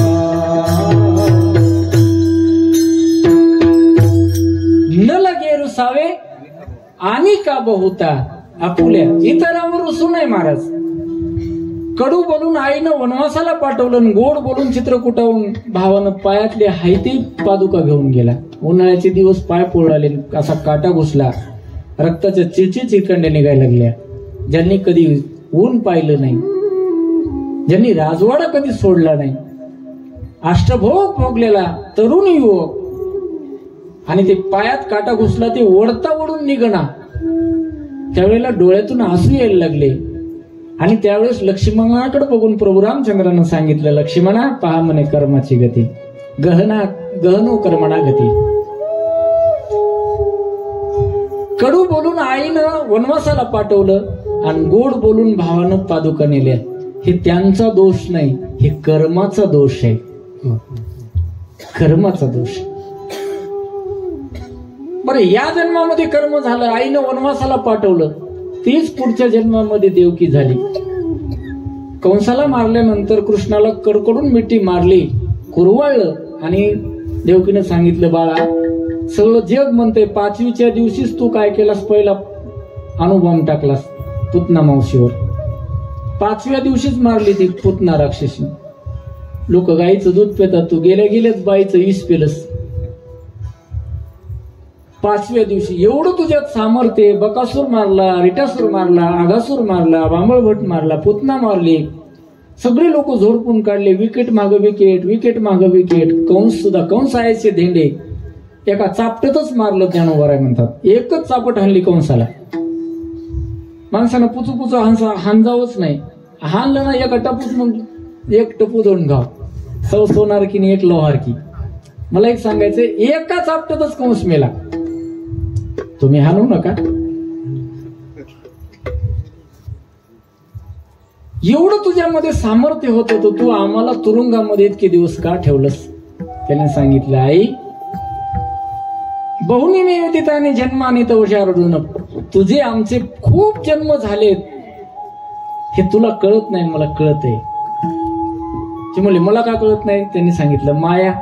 न लगे रुसावे आणि का बहुता आपुल्या. इतरांवर रुसू नये महाराज. कडू बोलून आईनं वनवासाला पाठवलं, गोड बोलून चित्रकूटाहून भावानं पायातले हायती पादुका घेऊन गेला. उन्हाळ्याचे दिवस पाय पोळाले, असा काटा घुसला, रक्ताच्या चिरची चिरकंड्या निघायला लागल्या. ज्यांनी कधी ऊन पाहिलं नाही, ज्यांनी राजवाडा कधी सोडला नाही, अष्टभोग भोगलेला तरुण युवक, आणि ते पायात काटा घुसला, ते ओढता ओढून निघणा. त्यावेळेला डोळ्यातून आसू यायला लागले. आणि त्यावेळेस लक्ष्मणाकडे बघून प्रभू रामचंद्रानं सांगितलं, लक्ष्मणा पहा म्हणे कर्माची गती, गहनो कर्मणा गती. कडू बोलून आईनं वनवासाला पाठवलं आणि गोड बोलून भावानं पादुका नेल्या. हे त्यांचा दोष नाही, हे कर्माचा दोष आहे. कर्माचा दोष. बरं, या जन्मामध्ये कर्म झालं, आईनं वनवासाला पाठवलं, तीच पुढच्या जन्मामध्ये देवकी झाली. कंसाला मारल्यानंतर कृष्णाला कडकडून मिठी मारली, कुरवाळलं, आणि देवकीनं सांगितलं, बाळा सगळं जग म्हणतंय 5वीच्या दिवशीच तू काय केलास, पहिला अणुबॉम्ब टाकलास पुतना मावशीवर. 5व्या दिवशीच मारली ती पुतना राक्षसी. लोक गाईचं दूध पितात, तू गेल्या गेल्याच बाईचं ईस पेलस. 5व्या दिवशी एवढं तुझ्यात सामर्थ्य, बकासूर मारला, रिटासूर मारला, आघासूर मारला, बांबळभट मारला, पुतना मारली, सगळे लोक झोडपून काढले. विकेट माग विकेट, विकेट माग विकेट. कंस सुद्धा, कंस आयचे धेंडे एका चापटतच मारलं ज्ञानोबराय म्हणतात. एकच चापट हाणली कंसाला. माणसानं पुचू पुचू हांजावच नाही. हाणलं ना एका टपूच, मग एक टपू दोन घाव. सौ सोनार की नाही एक लोहार की. मला एक सांगायचंय, एका चापटतच कंस मेला. तुम्ही हाणू नका. एवढं तुझ्यामध्ये सामर्थ्य होतं, तर तू आम्हाला तुरुंगामध्ये इतके दिवस का ठेवलंस? त्याने सांगितलं, आई बहुनी निवेदिताने जन्माने तवशारडून, तुझे आमचे खूप जन्म झालेत, हे तुला कळत नाही, मला कळत आहे. ती म्हणली, मला का कळत नाही? त्यांनी सांगितलं, माया.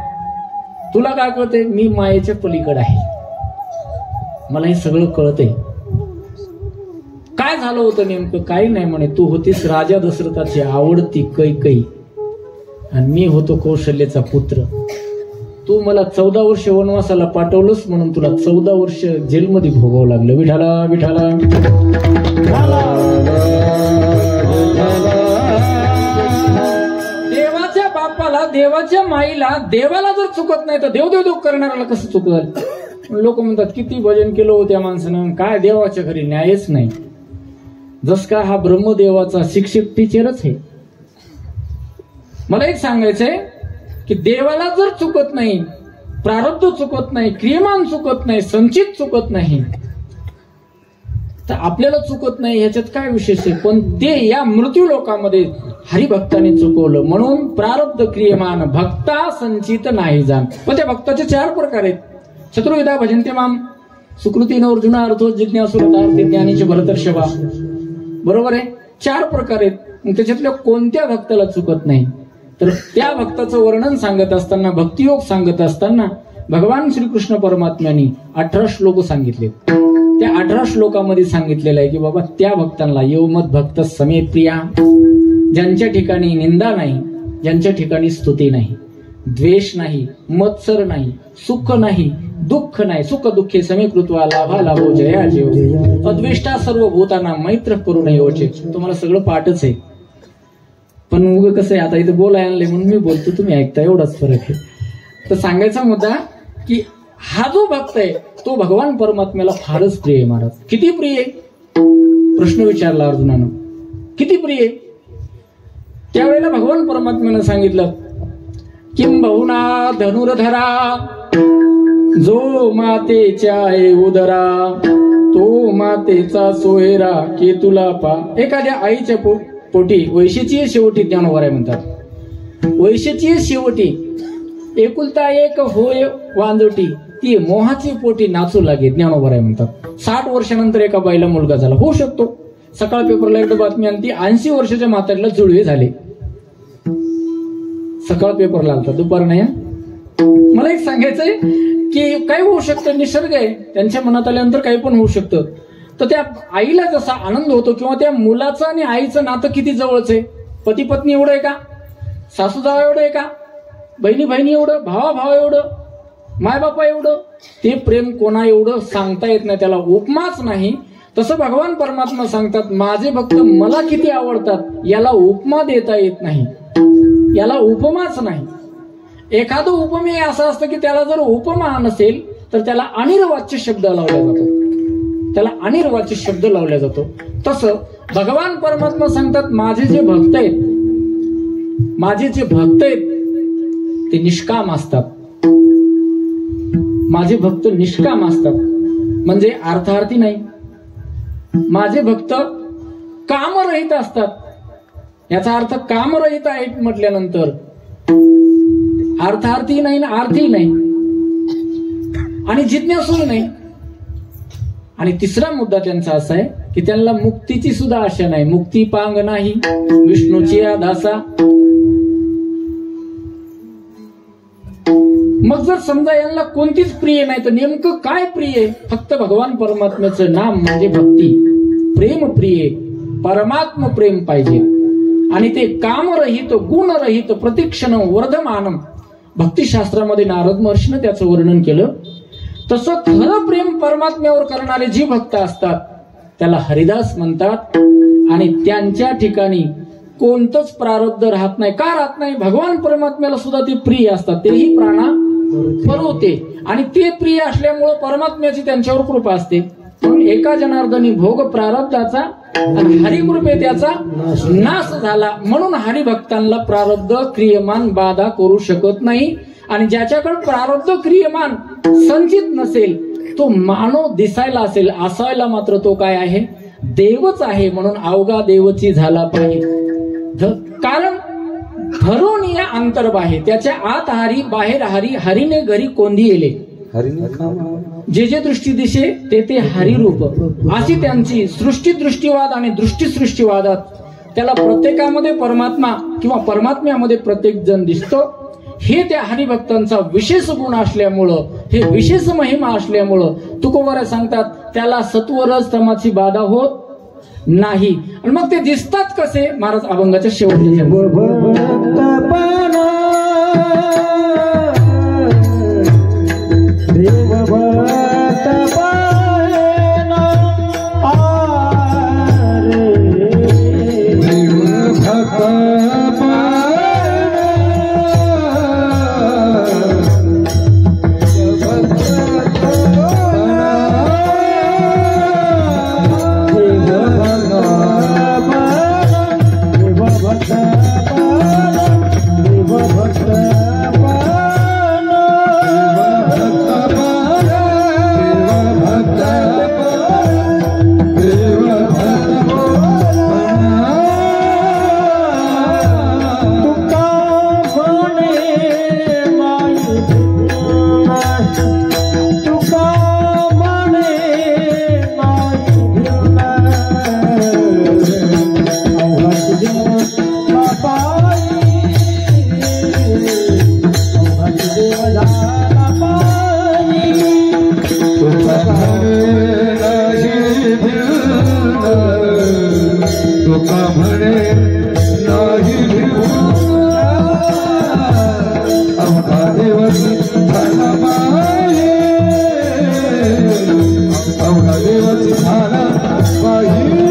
तुला काय कळतंय? मी मायेच्या पलीकडे आहे, मला हे सगळं कळतंय. काय झालं होतं नेमकं? काही नाही म्हणे, तू होतीस राजा दशरथाची आवडती कैकई आणि मी होतो कौशल्याचा पुत्र. तू मला 14 वर्ष वनवासाला पाठवलंस, म्हणून तुला 14 वर्ष जेलमध्ये भोगावं लागलं. विठाला विठाला. देवाच्या बापाला देवाच्या माईला देवाला जर चुकत नाही तर देव देव देव करणाऱ्याला कसं चुकल? लोक म्हणतात किती भजन केलं हो त्या माणसानं, काय देवाच्या घरी न्यायच नाही. जस का हा ब्रह्मदेवाचा शिक्षक टीचरच आहे. मला एक सांगायचंय की देवाला जर चुकत नाही, प्रारब्ध चुकत नाही, क्रियमान चुकत नाही, संचित चुकत नाही, तर आपल्याला चुकत नाही ह्याच्यात काय विशेष आहे? पण ते या मृत्यू लोकामध्ये हरिभक्तांनी चुकवलं म्हणून प्रारब्ध क्रियमान भक्ता संचित नाही जाण. पण त्या भक्ताचे 4 प्रकार आहेत. चतुर्विधा भजन्ते माम, सुकृतीन अर्जुन अर्थो जिज्ञासुरतार्थ ज्ञानीचे भरतर्षभा. बरोबर आहे, 4 प्रकार आहेत. मग त्याच्यातल्या कोणत्या भक्ताला चुकत नाही? तर त्या भक्ताचं वर्णन सांगत असताना, भक्तियोग सांगत असताना भगवान श्रीकृष्ण परमात्म्यांनी 18 श्लोक सांगितले. त्या 18 श्लोकामध्ये सांगितलेलं आहे की बाबा त्या भक्तांना यौमत भक्त समे प्रिया, ज्यांच्या ठिकाणी निंदा नाही, ज्यांच्या ठिकाणी स्तुती नाही, द्वेष नाही, मत्सर नाही, सुख नाही, दुःख नाही, सुख दुःखे समे कृत्वा लाभा लाभो जया जेव, अद्वेष्टा सर्व भूतांना मैत्र करू नये ओचे. तुम्हाला सगळं पाठच आहे, पण उगं कसं आहे आता इथं बोलाय आणले म्हणून मी बोलतो, तुम्ही ऐकता, एवढाच फरक आहे. तर सांगायचा मुद्दा की हा जो भक्त आहे तो भगवान परमात्म्याला फारच प्रिय आहे. महाराज किती प्रिय आहे? प्रश्न विचारला अर्जुनानं, किती प्रिय आहे? त्यावेळेला भगवान परमात्म्यानं सांगितलं किं बहुना धनुर्धरा, जो मातेच्या उदरा, तो मातेचा सोयरा की तुला पा. एखाद्या आईच्या पोटी वैशेची शेवटी ज्ञानोबराय म्हणतात. वैशेची शेवटी एकुलता एक होय वांजोटी, ती मोहाची पोटी नाचू लागे ज्ञानोबराय म्हणतात. 60 वर्षानंतर एका बाईला मुलगा झाला. होऊ शकतो. सकाळ पेपरला एकदा बातमी आली, 80 वर्षाच्या म्हातारीला जुळवे झाले. सकाळ पेपरला आलता, दुपार नाही. मला एक सांगायचंय की काय होऊ शकतं, निसर्ग आहे, त्यांच्या मनात आल्यानंतर काही पण होऊ शकतं. तर त्या आईला जसा आनंद होतो किंवा त्या मुलाचं आणि आईचं नातं किती जवळच आहे. पती पत्नी एवढं आहे का? सासू जावा एवढं आहे का? बहिणी बहिणी एवढं? भावा भावा एवढं? माय बापा एवढं? ते प्रेम कोणा एवढं सांगता येत नाही, त्याला उपमाच नाही. तसं भगवान परमात्मा सांगतात माझे भक्त मला किती आवडतात, याला उपमा देता येत नाही, याला उपमाच नाही. एखादं उपमेय असं असतं की त्याला जर उपमा नसेल तर त्याला अनिर्वाच्य शब्द लावला जातो, त्याला अनिर्वाच्य शब्द लावला जातो. तसं भगवान परमात्मा सांगतात माझे जे भक्त आहेत, माझे जे भक्त आहेत ते निष्काम असतात. माझे भक्त निष्काम असतात म्हणजे अर्थार्थी नाही. माझे भक्त कामरहित असतात. याचा अर्थ कामरहित आहेत म्हटल्यानंतर अर्थार्थी नाही ना आर्थी नाही आणि जिज्ञासू नाही. आणि तिसरा मुद्दा त्यांचा असा आहे की त्यांना मुक्तीची सुद्धा आशा नाही. मुक्ती पांग नाही विष्णूची दासा. मग जर समजा यांना कोणतीच प्रिय नाही तर नेमकं काय प्रिय आहे? फक्त भगवान परमात्म्याचं नाम म्हणजे भक्ती. प्रेम प्रिय, परमात्म प्रेम पाहिजे आणि ते कामरहित गुणरहित प्रतिक्षण वर्धमानम. भक्तिशास्त्रामध्ये नारद महर्षीने त्याचं वर्णन केलं. तसं खरं प्रेम परमात्म्यावर करणारे जी भक्त असतात त्याला हरिदास म्हणतात. आणि त्यांच्या ठिकाणी कोणतंच प्रारब्ध राहत नाही. का राहत नाही? भगवान परमात्म्याला सुद्धा ते प्रिय असतात. तेही प्राणा परोते आणि ते प्रिय असल्यामुळं परमात्म्याची त्यांच्यावर कृपा असते. म्हणून एका जनार्दनी भोग प्रारब्धाचा आणि हरिकृपे त्याचा नाश झाला. म्हणून हरिभक्तांना प्रारब्ध क्रियमान बाधा करू शकत नाही. आणि ज्याच्याकडे प्रारब्ध क्रियमान संचित नसेल तो मानव दिसायला असेल, असायला मात्र तो काय आहे? देवच आहे. म्हणून अवघा देवची झाला पाहिजे. कारण धरून या अंतर बाहे, त्याच्या आत हरी बाहेर हरी, हरीने घरी कोंदी येले. जे जे दृष्टी दिशे ते ते हरिरूप. अशी त्यांची सृष्टी दृष्टीवाद आणि दृष्टी सृष्टीवादात त्याला प्रत्येकामध्ये परमात्मा किंवा परमात्म्यामध्ये प्रत्येक जण दिसतो. हे त्या हरिभक्तांचा विशेष गुण असल्यामुळं, हे विशेष महिमा असल्यामुळं तुकोबारा सांगतात त्याला सत्वरज तमाची बाधा होत नाही. आणि मग ते दिसतात कसे? महाराज अभंगाच्या शेवटी अवघा देवाची झाला बाई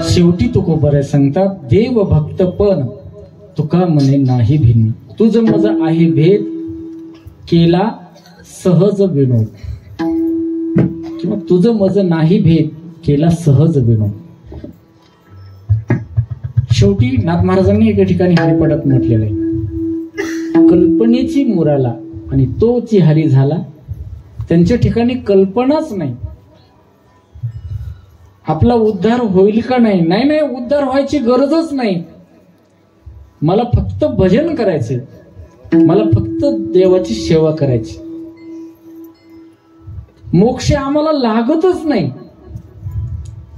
शेवटी तुकोबरे सांगतात देव भक्त पण तुका म्हणे नाही भिन्न. तुझ मज आहे भेद केला सहज विनोद, किंवा तुझ मज नाही भेद केला सहज विनोद. शेवटी नाथ महाराजांनी एका ठिकाणी हरिपदात म्हटलेलं आहे, कल्पनेची मुराला आणि तोची हरी झाला. त्यांच्या ठिकाणी कल्पनाच नाही. आपला उद्धार होईल का नाही? नाही नाही, उद्धार व्हायची गरजच नाही. मला फक्त भजन करायचे, मला फक्त देवाची सेवा करायची. मोक्ष आम्हाला लागतच नाही.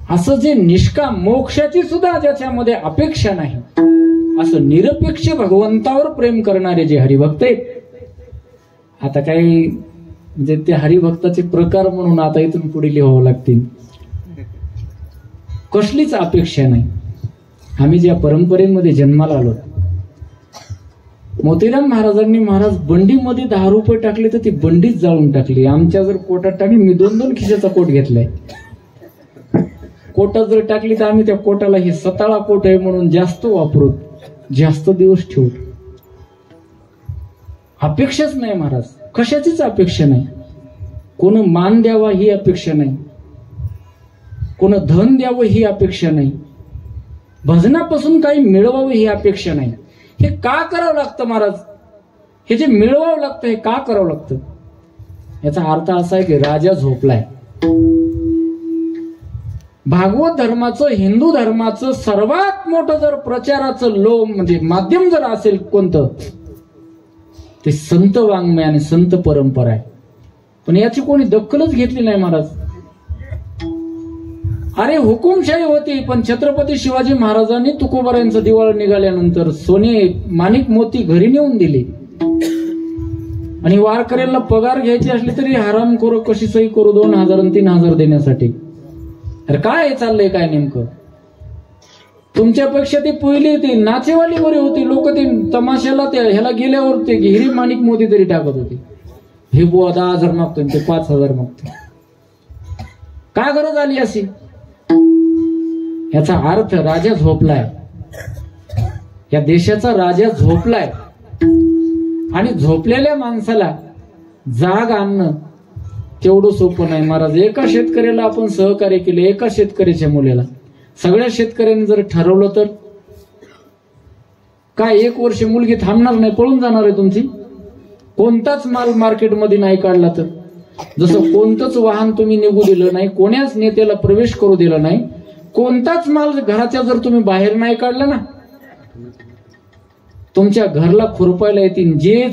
असं जे निष्काम, मोक्षाची सुद्धा ज्याच्यामध्ये अपेक्षा नाही, असं निरपेक्ष भगवंतावर प्रेम करणारे जे हरिभक्त आहेत. आता काही म्हणजे ते हरिभक्ताचे प्रकार म्हणून आता इथून पुढे लिहावं लागतील. कसलीच अपेक्षा नाही. आम्ही ज्या परंपरेमध्ये जन्माला आलो, मोतीराम महाराजांनी महाराज बंडीमध्ये 10 रुपये टाकले तर ती बंडीच जाळून टाकली. आमच्या जर कोटात टाकली, मी 2-2 खिशाचा कोट घेतलाय. कोटात जर टाकली तर आम्ही त्या कोटाला हे सताळा कोट आहे म्हणून जास्त वापरू, जास्त दिवस ठेवू. अपेक्षाच नाही महाराज, कशाचीच अपेक्षा नाही. कोण मान द्यावा ही अपेक्षा नाही, कोण धन द्यावं ही अपेक्षा नाही, भजनापासून काही मिळवावं ही अपेक्षा नाही. हे का करावं लागतं महाराज? हे जे मिळवावं लागतं हे का करावं लागतं? याचा अर्थ असा आहे की राजा झोपलाय. भागवत धर्माचं, हिंदू धर्माचं सर्वात मोठं जर प्रचाराचं म्हणजे माध्यम जर असेल कोणतं, ते संत वाङ्मय आणि संत परंपरा आहे. पण याची कोणी दखलच घेतली नाही महाराज. अरे हुकुमशाही होती, पण छत्रपती शिवाजी महाराजांनी तुकोबारायांचं दिवाळ निघाल्यानंतर सोने माणिक मोती घरी नेऊन दिले. आणि वारकऱ्यांना पगार घ्यायची असली तरी हराम करू, कशी सही करू 2,000 आणि 3,000 देण्यासाठी. अरे काय चाललंय काय नेमकं? तुमच्यापेक्षा ती पहिली ती नाचेवाली बरी होती. लोक ते तमाशाला त्या ह्याला गेल्यावर ते हिरी माणिक मोती तरी टाकत होते. हे बुवा 10,000 मागतोय, ते 5,000 मागतोय. काय गरज आली अशी? याचा अर्थ राजा झोपलाय, या देशाचा राजा झोपलाय. आणि झोपलेल्या माणसाला जाग आणणं तेवढं सोपं नाही महाराज. एका शेतकऱ्याला आपण सहकार्य केले, एका शेतकऱ्याच्या मुलाला, सगळ्या शेतकऱ्यांनी जर ठरवलं तर काय 1 वर्ष मुलगी थांबणार नाही, पळून जाणार आहे तुमची. कोणताच माल मार्केटमध्ये नाही काढला तर, जसं कोणतंच वाहन तुम्ही निघू दिलं नाही, कोण्याच नेत्याला प्रवेश करू दिला नाही, कोणताच माल घराच्या जर तुम्ही बाहेर नाही काढला ना, तुमच्या घरला खुरपायला येतील. जे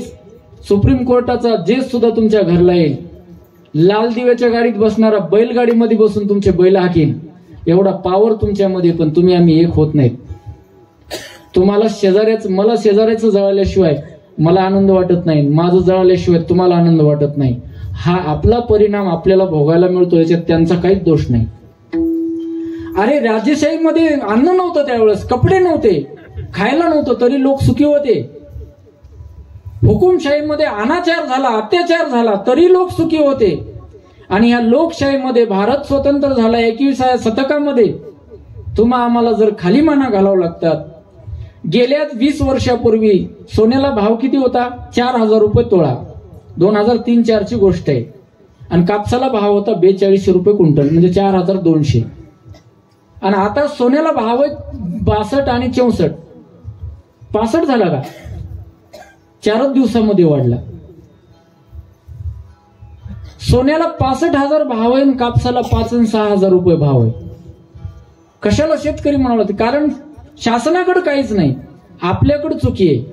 सुप्रीम कोर्टाचा जेच सुद्धा तुमच्या घरला येईल. लाल दिव्याच्या गाडीत बसणारा बैलगाडीमध्ये बसून तुमचे बैल हाकीन, एवढा पावर तुमच्यामध्ये. पण तुम्ही आम्ही एक होत नाहीत. तुम्हाला मला शेजाऱ्याचं जळाल्याशिवाय मला आनंद वाटत नाही, माझं जळाल्याशिवाय तुम्हाला आनंद वाटत नाही. हा आपला परिणाम आपल्याला भोगायला मिळतो, याच्यात त्यांचा काहीच दोष नाही. अरे राजेशाहीमध्ये अन्न नव्हतं त्यावेळेस, कपडे नव्हते, खायला नव्हतं, तरी लोक सुखी होते. हुकुमशाहीमध्ये अनाचार झाला, अत्याचार झाला, तरी लोक सुखी होते. आणि या लोकशाहीमध्ये भारत स्वतंत्र झाला 21व्या शतकामध्ये तुम्हा आम्हाला जर खाली माना घालावं लागतात. गेल्या 20 वर्षापूर्वी सोन्याला भाव किती होता? 4,000 रुपये तोळा. 2003-4 ची गोष्ट आहे. आणि कापसाला भाव होता 42 रुपये क्विंटल, म्हणजे 4,200. आणि आता सोन्याला भाव आहे 62 आणि 64. 65 झाला का? 4 दिवसामध्ये वाढला. सोन्याला 65,000 भाव आहे, कापसाला 5 आणि 6,000 रुपये भाव आहे. कशाला शेतकरी म्हणाला? कारण शासनाकडे काहीच नाही, आपल्याकडे चुकी आहे.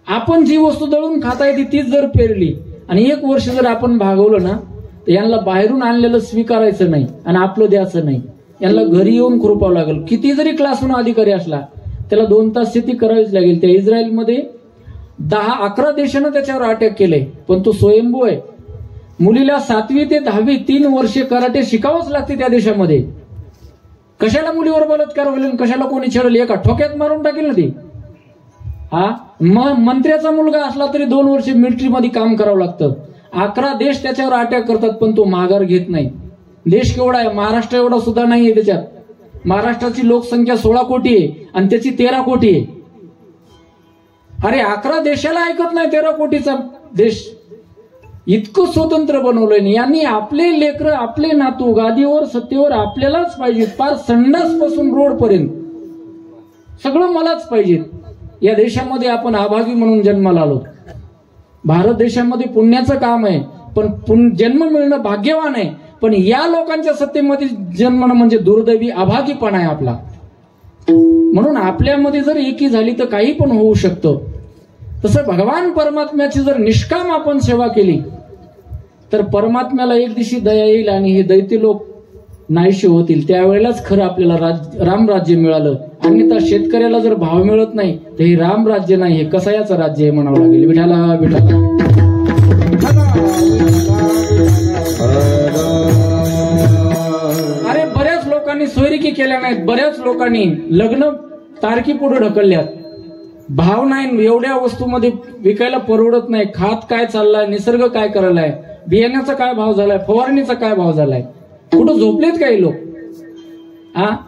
आपण जी वस्तू दळून खाता येते तीच जर पेरली आणि 1 वर्ष जर आपण भागवलं ना, तर यांना बाहेरून आणलेलं स्वीकारायचं नाही आणि आपलं द्यायचं नाही. यांना घरी येऊन खुरपावं लागेल. किती जरी क्लासहून अधिकारी असला त्याला 2 तास शेती करावीच लागेल. त्या इस्रायलमध्ये 10-11 देशानं त्याच्यावर अटॅक केलंय, पण तो स्वयंभू आहे. मुलीला 7वी ते 10वी 3 वर्षे कराटे शिकावंच लागते त्या देशामध्ये. कशाला मुलीवर बलात्कार होईल, कशाला कोणी छेडल, एका ठोक्यात मारून टाकेल ना ती. मंत्र्याचा मुलगा असला तरी 2 वर्ष मिलिटरीमध्ये काम करावं लागतं. 11 देश त्याच्यावर अटॅक करतात, पण तो माघार घेत नाही. देश केवढा आहे? महाराष्ट्र एवढा सुद्धा नाहीये त्याच्यात. महाराष्ट्राची लोकसंख्या 16 कोटी आहे आणि त्याची 13 कोटी आहे. अरे 11 देशाला ऐकत नाही 13 कोटीचा देश. इतकं स्वतंत्र बनवलंय. यांनी आपले लेकरं, आपले नातू गादीवर सत्तेवर आपल्यालाच पाहिजेत. फार संडास पासून रोड पर्यंत सगळं मलाच पाहिजे. या देशामध्ये आपण अभागी म्हणून जन्माला आलो. भारत देशामध्ये पुण्याचं काम आहे, पण जन्म मिळणं भाग्यवान आहे, पण या लोकांच्या सत्तेमध्ये जन्मणं म्हणजे दुर्दैवी अभागीपणा आहे आपला. म्हणून आपल्यामध्ये जर एकी झाली तर काही पण होऊ शकतं. तसं भगवान परमात्म्याची जर निष्काम आपण सेवा केली तर परमात्म्याला एक दिवशी दया येईल आणि हे दैत्य लोक नाहीशी होतील. त्यावेळेलाच खरं आपल्याला रामराज्य मिळालं. अन्यथा शेतकऱ्याला जर भाव मिळत नाही तर हे रामराज्य नाही, हे कसायाचं राज्य आहे म्हणावं लागेल. विठाला विठाला. अरे बऱ्याच लोकांनी सोयरिकी केल्या नाहीत, बऱ्याच लोकांनी लग्न तारखी पुढे ढकलल्यात. भाव नाही, एवढ्या वस्तूमध्ये विकायला परवडत नाही. खात काय चाललाय, निसर्ग काय करायलाय, बियाण्याचा काय भाव झालाय, फवारणीचा काय भाव झालाय, कुठं झोपलेत काही लोक.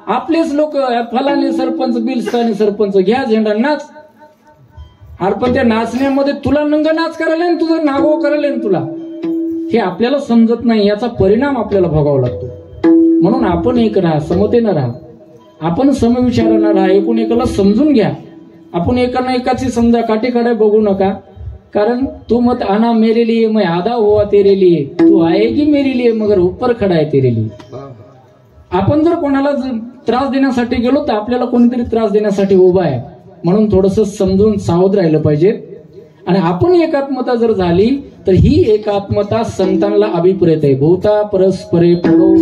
आपलेच लोक फलाने सरपंच बिलस्थानी सरपंच घ्या झेंडा नाच. अरे पण त्या नाचण्यामध्ये तुला नंग नाच करायला आणि तुझं नागो करायला तुला, हे आपल्याला समजत नाही. याचा परिणाम आपल्याला भोगावा लागतो. म्हणून आपण एक राहा, समतेनं राहा, आपण समविचारानं राहा, एकूण एकाला समजून घ्या. आपण एकानं एकाची समजा काटेकाडे बघू नका. कारण तू मत आना मेरे लिए, मैं आधा हुआ तेरे लिए, तू आएगी मेरे लिए मगर ऊपर खडा आहे तेरे लिए. आपण जर कोणाला त्रास देण्यासाठी गेलो तर आपल्याला कोणीतरी त्रास देण्यासाठी उभा आहे. म्हणून थोडस समजून सावध राहिलं पाहिजे. आणि आपण एकात्मता जर झाली तर ही एकात्मता संतांना अभिप्रेत आहे. भूता परस्परे पडो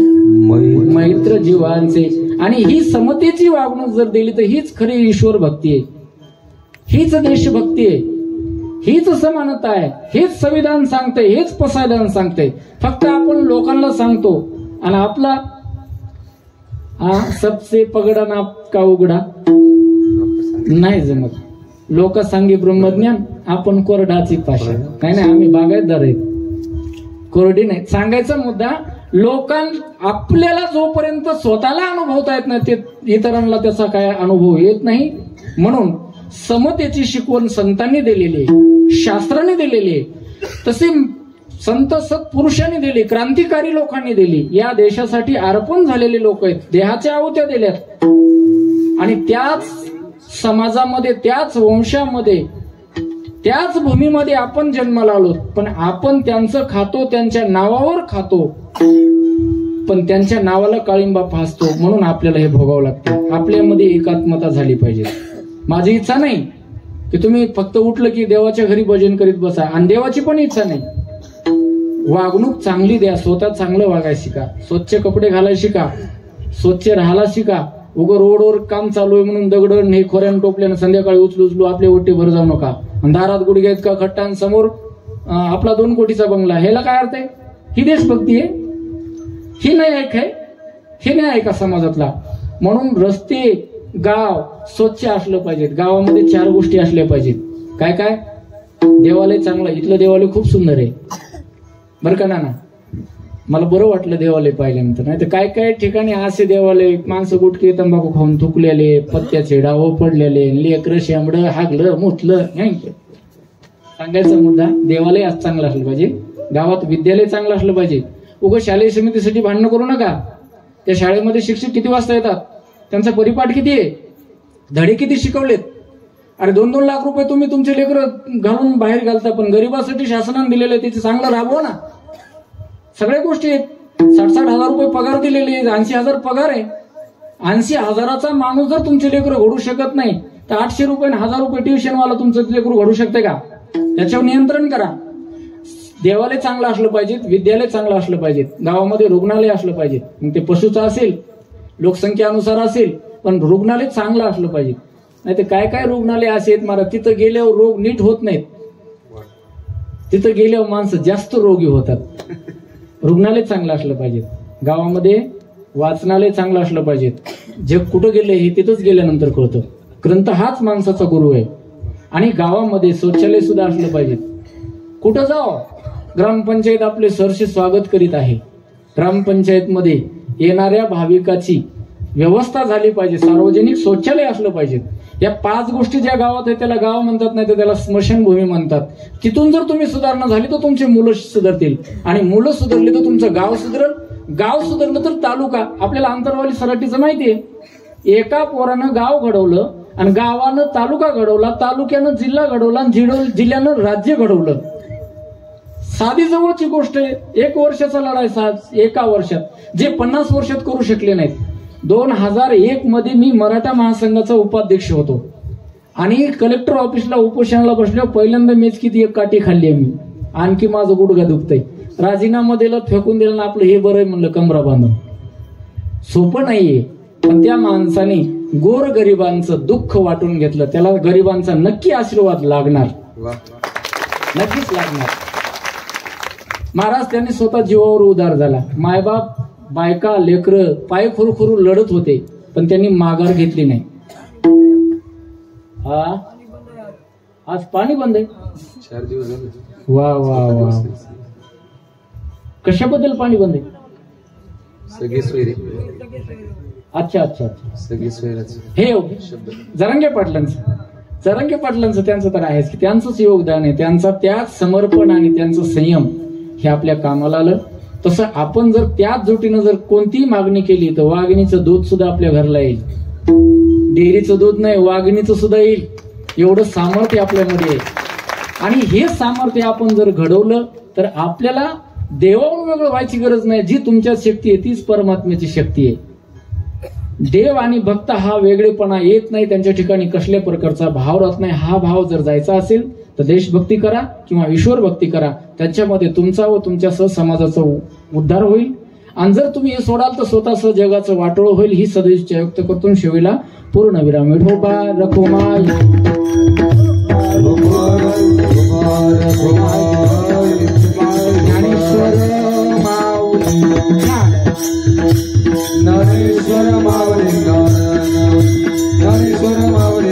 मैत्र जीवांचे. आणि ही समतेची वागणूक जर दिली तर हीच खरी ईश्वर भक्ती आहे, हीच देशभक्ती आहे, हीच समानता आहे, हेच संविधान सांगते, हेच पसायदान सांगते. फक्त आपण लोकांना सांगतो आणि आपला सबसे पगडा ना का उघडा नाही जमत. लोक सांगे ब्रह्मज्ञान, आपण कोरडाची पाषाण. काय नाही, आम्ही बागायतदार आहेत, कोरडी नाही. सांगायचा मुद्दा, आपल्याला जोपर्यंत स्वतःला अनुभवता येत नाही ते इतरांना त्याचा काय अनुभव येत नाही. म्हणून समतेची शिकवण संतांनी दिलेली आहे, शास्त्राने दिलेली आहे, तसे संत सत्पुरुषांनी दिली, क्रांतिकारी लोकांनी दिली. या देशासाठी अर्पण झालेले लोक आहेत, देहाच्या आहुत्या दिल्यात. आणि त्याच समाजामध्ये, त्याच वंशामध्ये, त्याच भूमीमध्ये आपण जन्माला आलो. पण आपण त्यांचं खातो, त्यांच्या नावावर खातो, पण त्यांच्या नावाला काळिंबा फासतो. म्हणून आपल्याला हे भोगावं लागतं. आपल्यामध्ये एकात्मता झाली पाहिजे. माझी इच्छा नाही की तुम्ही फक्त उठलं की देवाच्या घरी भजन करीत बसा, आणि देवाची पण इच्छा नाही. वागणूक चांगली द्या, स्वतः चांगलं वागायला शिका, स्वच्छ कपडे घालायला शिका, स्वच्छ राहायला शिका. उगं रोडवर काम चालू आहे म्हणून दगड हे खोऱ्यानं टोपल्यानं संध्याकाळी उचलू आपले ओटे भर जाऊ नका. दारात गुडघ्यात का खट्टान समोर आपला 2 कोटीचा बंगला, ह्याला काय अर्थ आहे? ही देशभक्ती आहे? ही नाही ऐक आहे, हे नाही ऐका समाजातला. म्हणून रस्ते, गाव स्वच्छ असलं पाहिजेत. गावामध्ये 4 गोष्टी असल्या पाहिजेत. काय काय? देवालय चांगलं, इथलं देवालय खूप सुंदर आहे बरं का नाना, मला बरं वाटलं देवालय पाहिल्यानंतर. नाही तर काय काय ठिकाणी असे देवालय, माणसं गुटके तंबाखू खाऊन थुकलेले, पत्त्याचे डाव पडलेले, लेकरं शेंबडं हागलं मुतलं. नाही, सांगायचा मुद्दा, देवालय आज चांगलं असलं पाहिजे, गावात विद्यालय चांगलं असलं पाहिजे. उगं शालेय समितीसाठी भांडणं करू नका. त्या शाळेमध्ये शिक्षक किती वाजता येतात, त्यांचा परिपाठ किती आहे, धडे किती शिकवलेत. अरे 2-2 लाख रुपये तुम्ही तुमचे लेकरं घालून बाहेर घालता, पण गरिबासाठी शासनाने दिलेले त्याचे चांगलं राबवा ना. सगळ्या गोष्टी आहेत. 60-60 हजार रुपये पगार दिलेले, 80,000 पगार आहे. 80,000चा माणूस जर तुमचे लेकरं घडू शकत नाही तर 800 रुपये 1000 रुपये ट्युशनवाला तुमचं लेकरू घडू शकते का? त्याच्यावर नियंत्रण करा. देवालय चांगलं असलं पाहिजे, विद्यालय चांगलं असलं पाहिजे, गावामध्ये रुग्णालय असलं पाहिजे. मग ते पशुचं असेल, लोकसंख्येनुसार असेल, पण रुग्णालय चांगलं असलं पाहिजे. नाही तर काय काय रुग्णालय असे आहेत मारा, तिथं गेल्यावर रोग नीट होत नाहीत, तिथं गेल्यावर माणसं जास्त रोगी होतात. रुग्णालय चांगलं असलं पाहिजे, गावामध्ये वाचनालय चांगलं असलं पाहिजे. जग कुठं गेलं हे तिथंच गेल्यानंतर कळतं. ग्रंथ हाच माणसाचा गुरु आहे. आणि गावामध्ये शौचालय सुद्धा असलं पाहिजे. कुठं जाओ, ग्रामपंचायत आपले सहर्ष स्वागत करीत आहे. ग्रामपंचायतमध्ये येणाऱ्या भाविकाची व्यवस्था झाली पाहिजे, सार्वजनिक शौचालय असलं पाहिजे. या 5 गोष्टी ज्या गावात आहेत त्याला गाव म्हणतात, नाही तर त्याला स्मशानभूमी म्हणतात. तिथून जर तुम्ही सुधारणा झाली तर तुमचे मुलं सुधारतील, आणि मुलं सुधारली तर तुमचं गाव सुधारल, गाव सुधारलं तर तालुका. आपल्याला आंतरवाली सराटीचं माहितीये, एका पोरानं गाव घडवलं आणि गावानं तालुका घडवला, तालुक्यानं जिल्हा घडवला आणि जिल्ह्यानं राज्य घडवलं. साधी जवळची गोष्ट आहे. 1 वर्षाचा लढाई साध एका वर्षात जे 50 वर्षात करू शकले नाहीत. 2001 मध्ये मी मराठा महासंघाचा उपाध्यक्ष होतो आणि कलेक्टर ऑफिसला उपोषणाला बसलो. पहिल्यांदा मेचकीत एक काठी खाल्ली आहे मी. आणखी माझं गुडघा दुखतंय. राजीनामा दिला, फेकून दिला ना आपलं हे बरं आहे म्हणलं कमरा बांधून. सोपं नाहीये, पण त्या माणसाने गोर गरिबांचं दुःख वाटून घेतलं. त्याला गरिबांचा नक्की आशीर्वाद लागणार, नक्कीच लागणार. महाराज त्यांनी स्वतः जीवावर उदार झाला. मायबाप, बायका, लेकरं पाय खुरखुरू लढत होते, पण त्यांनी माघार घेतली नाही. आज पाणी बंद आहे. 4 दिवस झाले. वा वा वा. कशाबद्दल पाणी बंद आहे? सगळे सोयरे. अच्छा अच्छा अच्छा. सगळे सोयराच हे जरांगे पाटलांचं त्यांचं तर आहेच की त्यांचंच योगदान आहे. त्यांचा त्याग, समर्पण आणि त्यांचं संयम हे आपल्या कामाला आलं. तसं आपण जर त्याच जोटीनं जर कोणतीही मागणी केली तर वाघिणीचं दूध सुद्धा आपल्या घरला येईल. डेअरीचं दूध नाही, वाघिणीचं सुद्धा येईल. एवढं सामर्थ्य आपल्यामध्ये आहे. आणि हे सामर्थ्य आपण जर घडवलं तर आपल्याला देवावरून वेगळं व्हायची गरज नाही. जी तुमच्यात शक्ती आहे तीच परमात्म्याची शक्ती आहे. देव आणि भक्त हा वेगळेपणा येत नाही. त्यांच्या ठिकाणी कसल्या प्रकारचा भाव राहत नाही. हा भाव जर जायचा असेल तर देशभक्ती करा किंवा ईश्वर भक्ती करा. त्याच्यामध्ये तुमचा व तुमच्यासह समाजाचा उद्धार होईल. आणि जर तुम्ही हे सोडाल तर स्वतःसह जगाचं वाटोळं होईल. ही सदिच्छा व्यक्त करतून शेवीला पूर्ण विराम. विठोबा रखुमाई. ज्ञानेश्वर माऊली, ज्ञानेश्वर माऊली, ज्ञानेश्वर माऊली.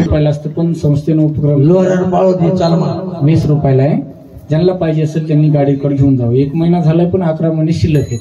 रुपयाला असतं, पण संस्थेनं उपक्रम लोहर पाळवती चाल मला 20 रुपयाला आहे. ज्यांना पाहिजे असेल त्यांनी गाडीकडे घेऊन जावं. 1 महिना झालाय पण 11 महिने शिल्लक आहेत.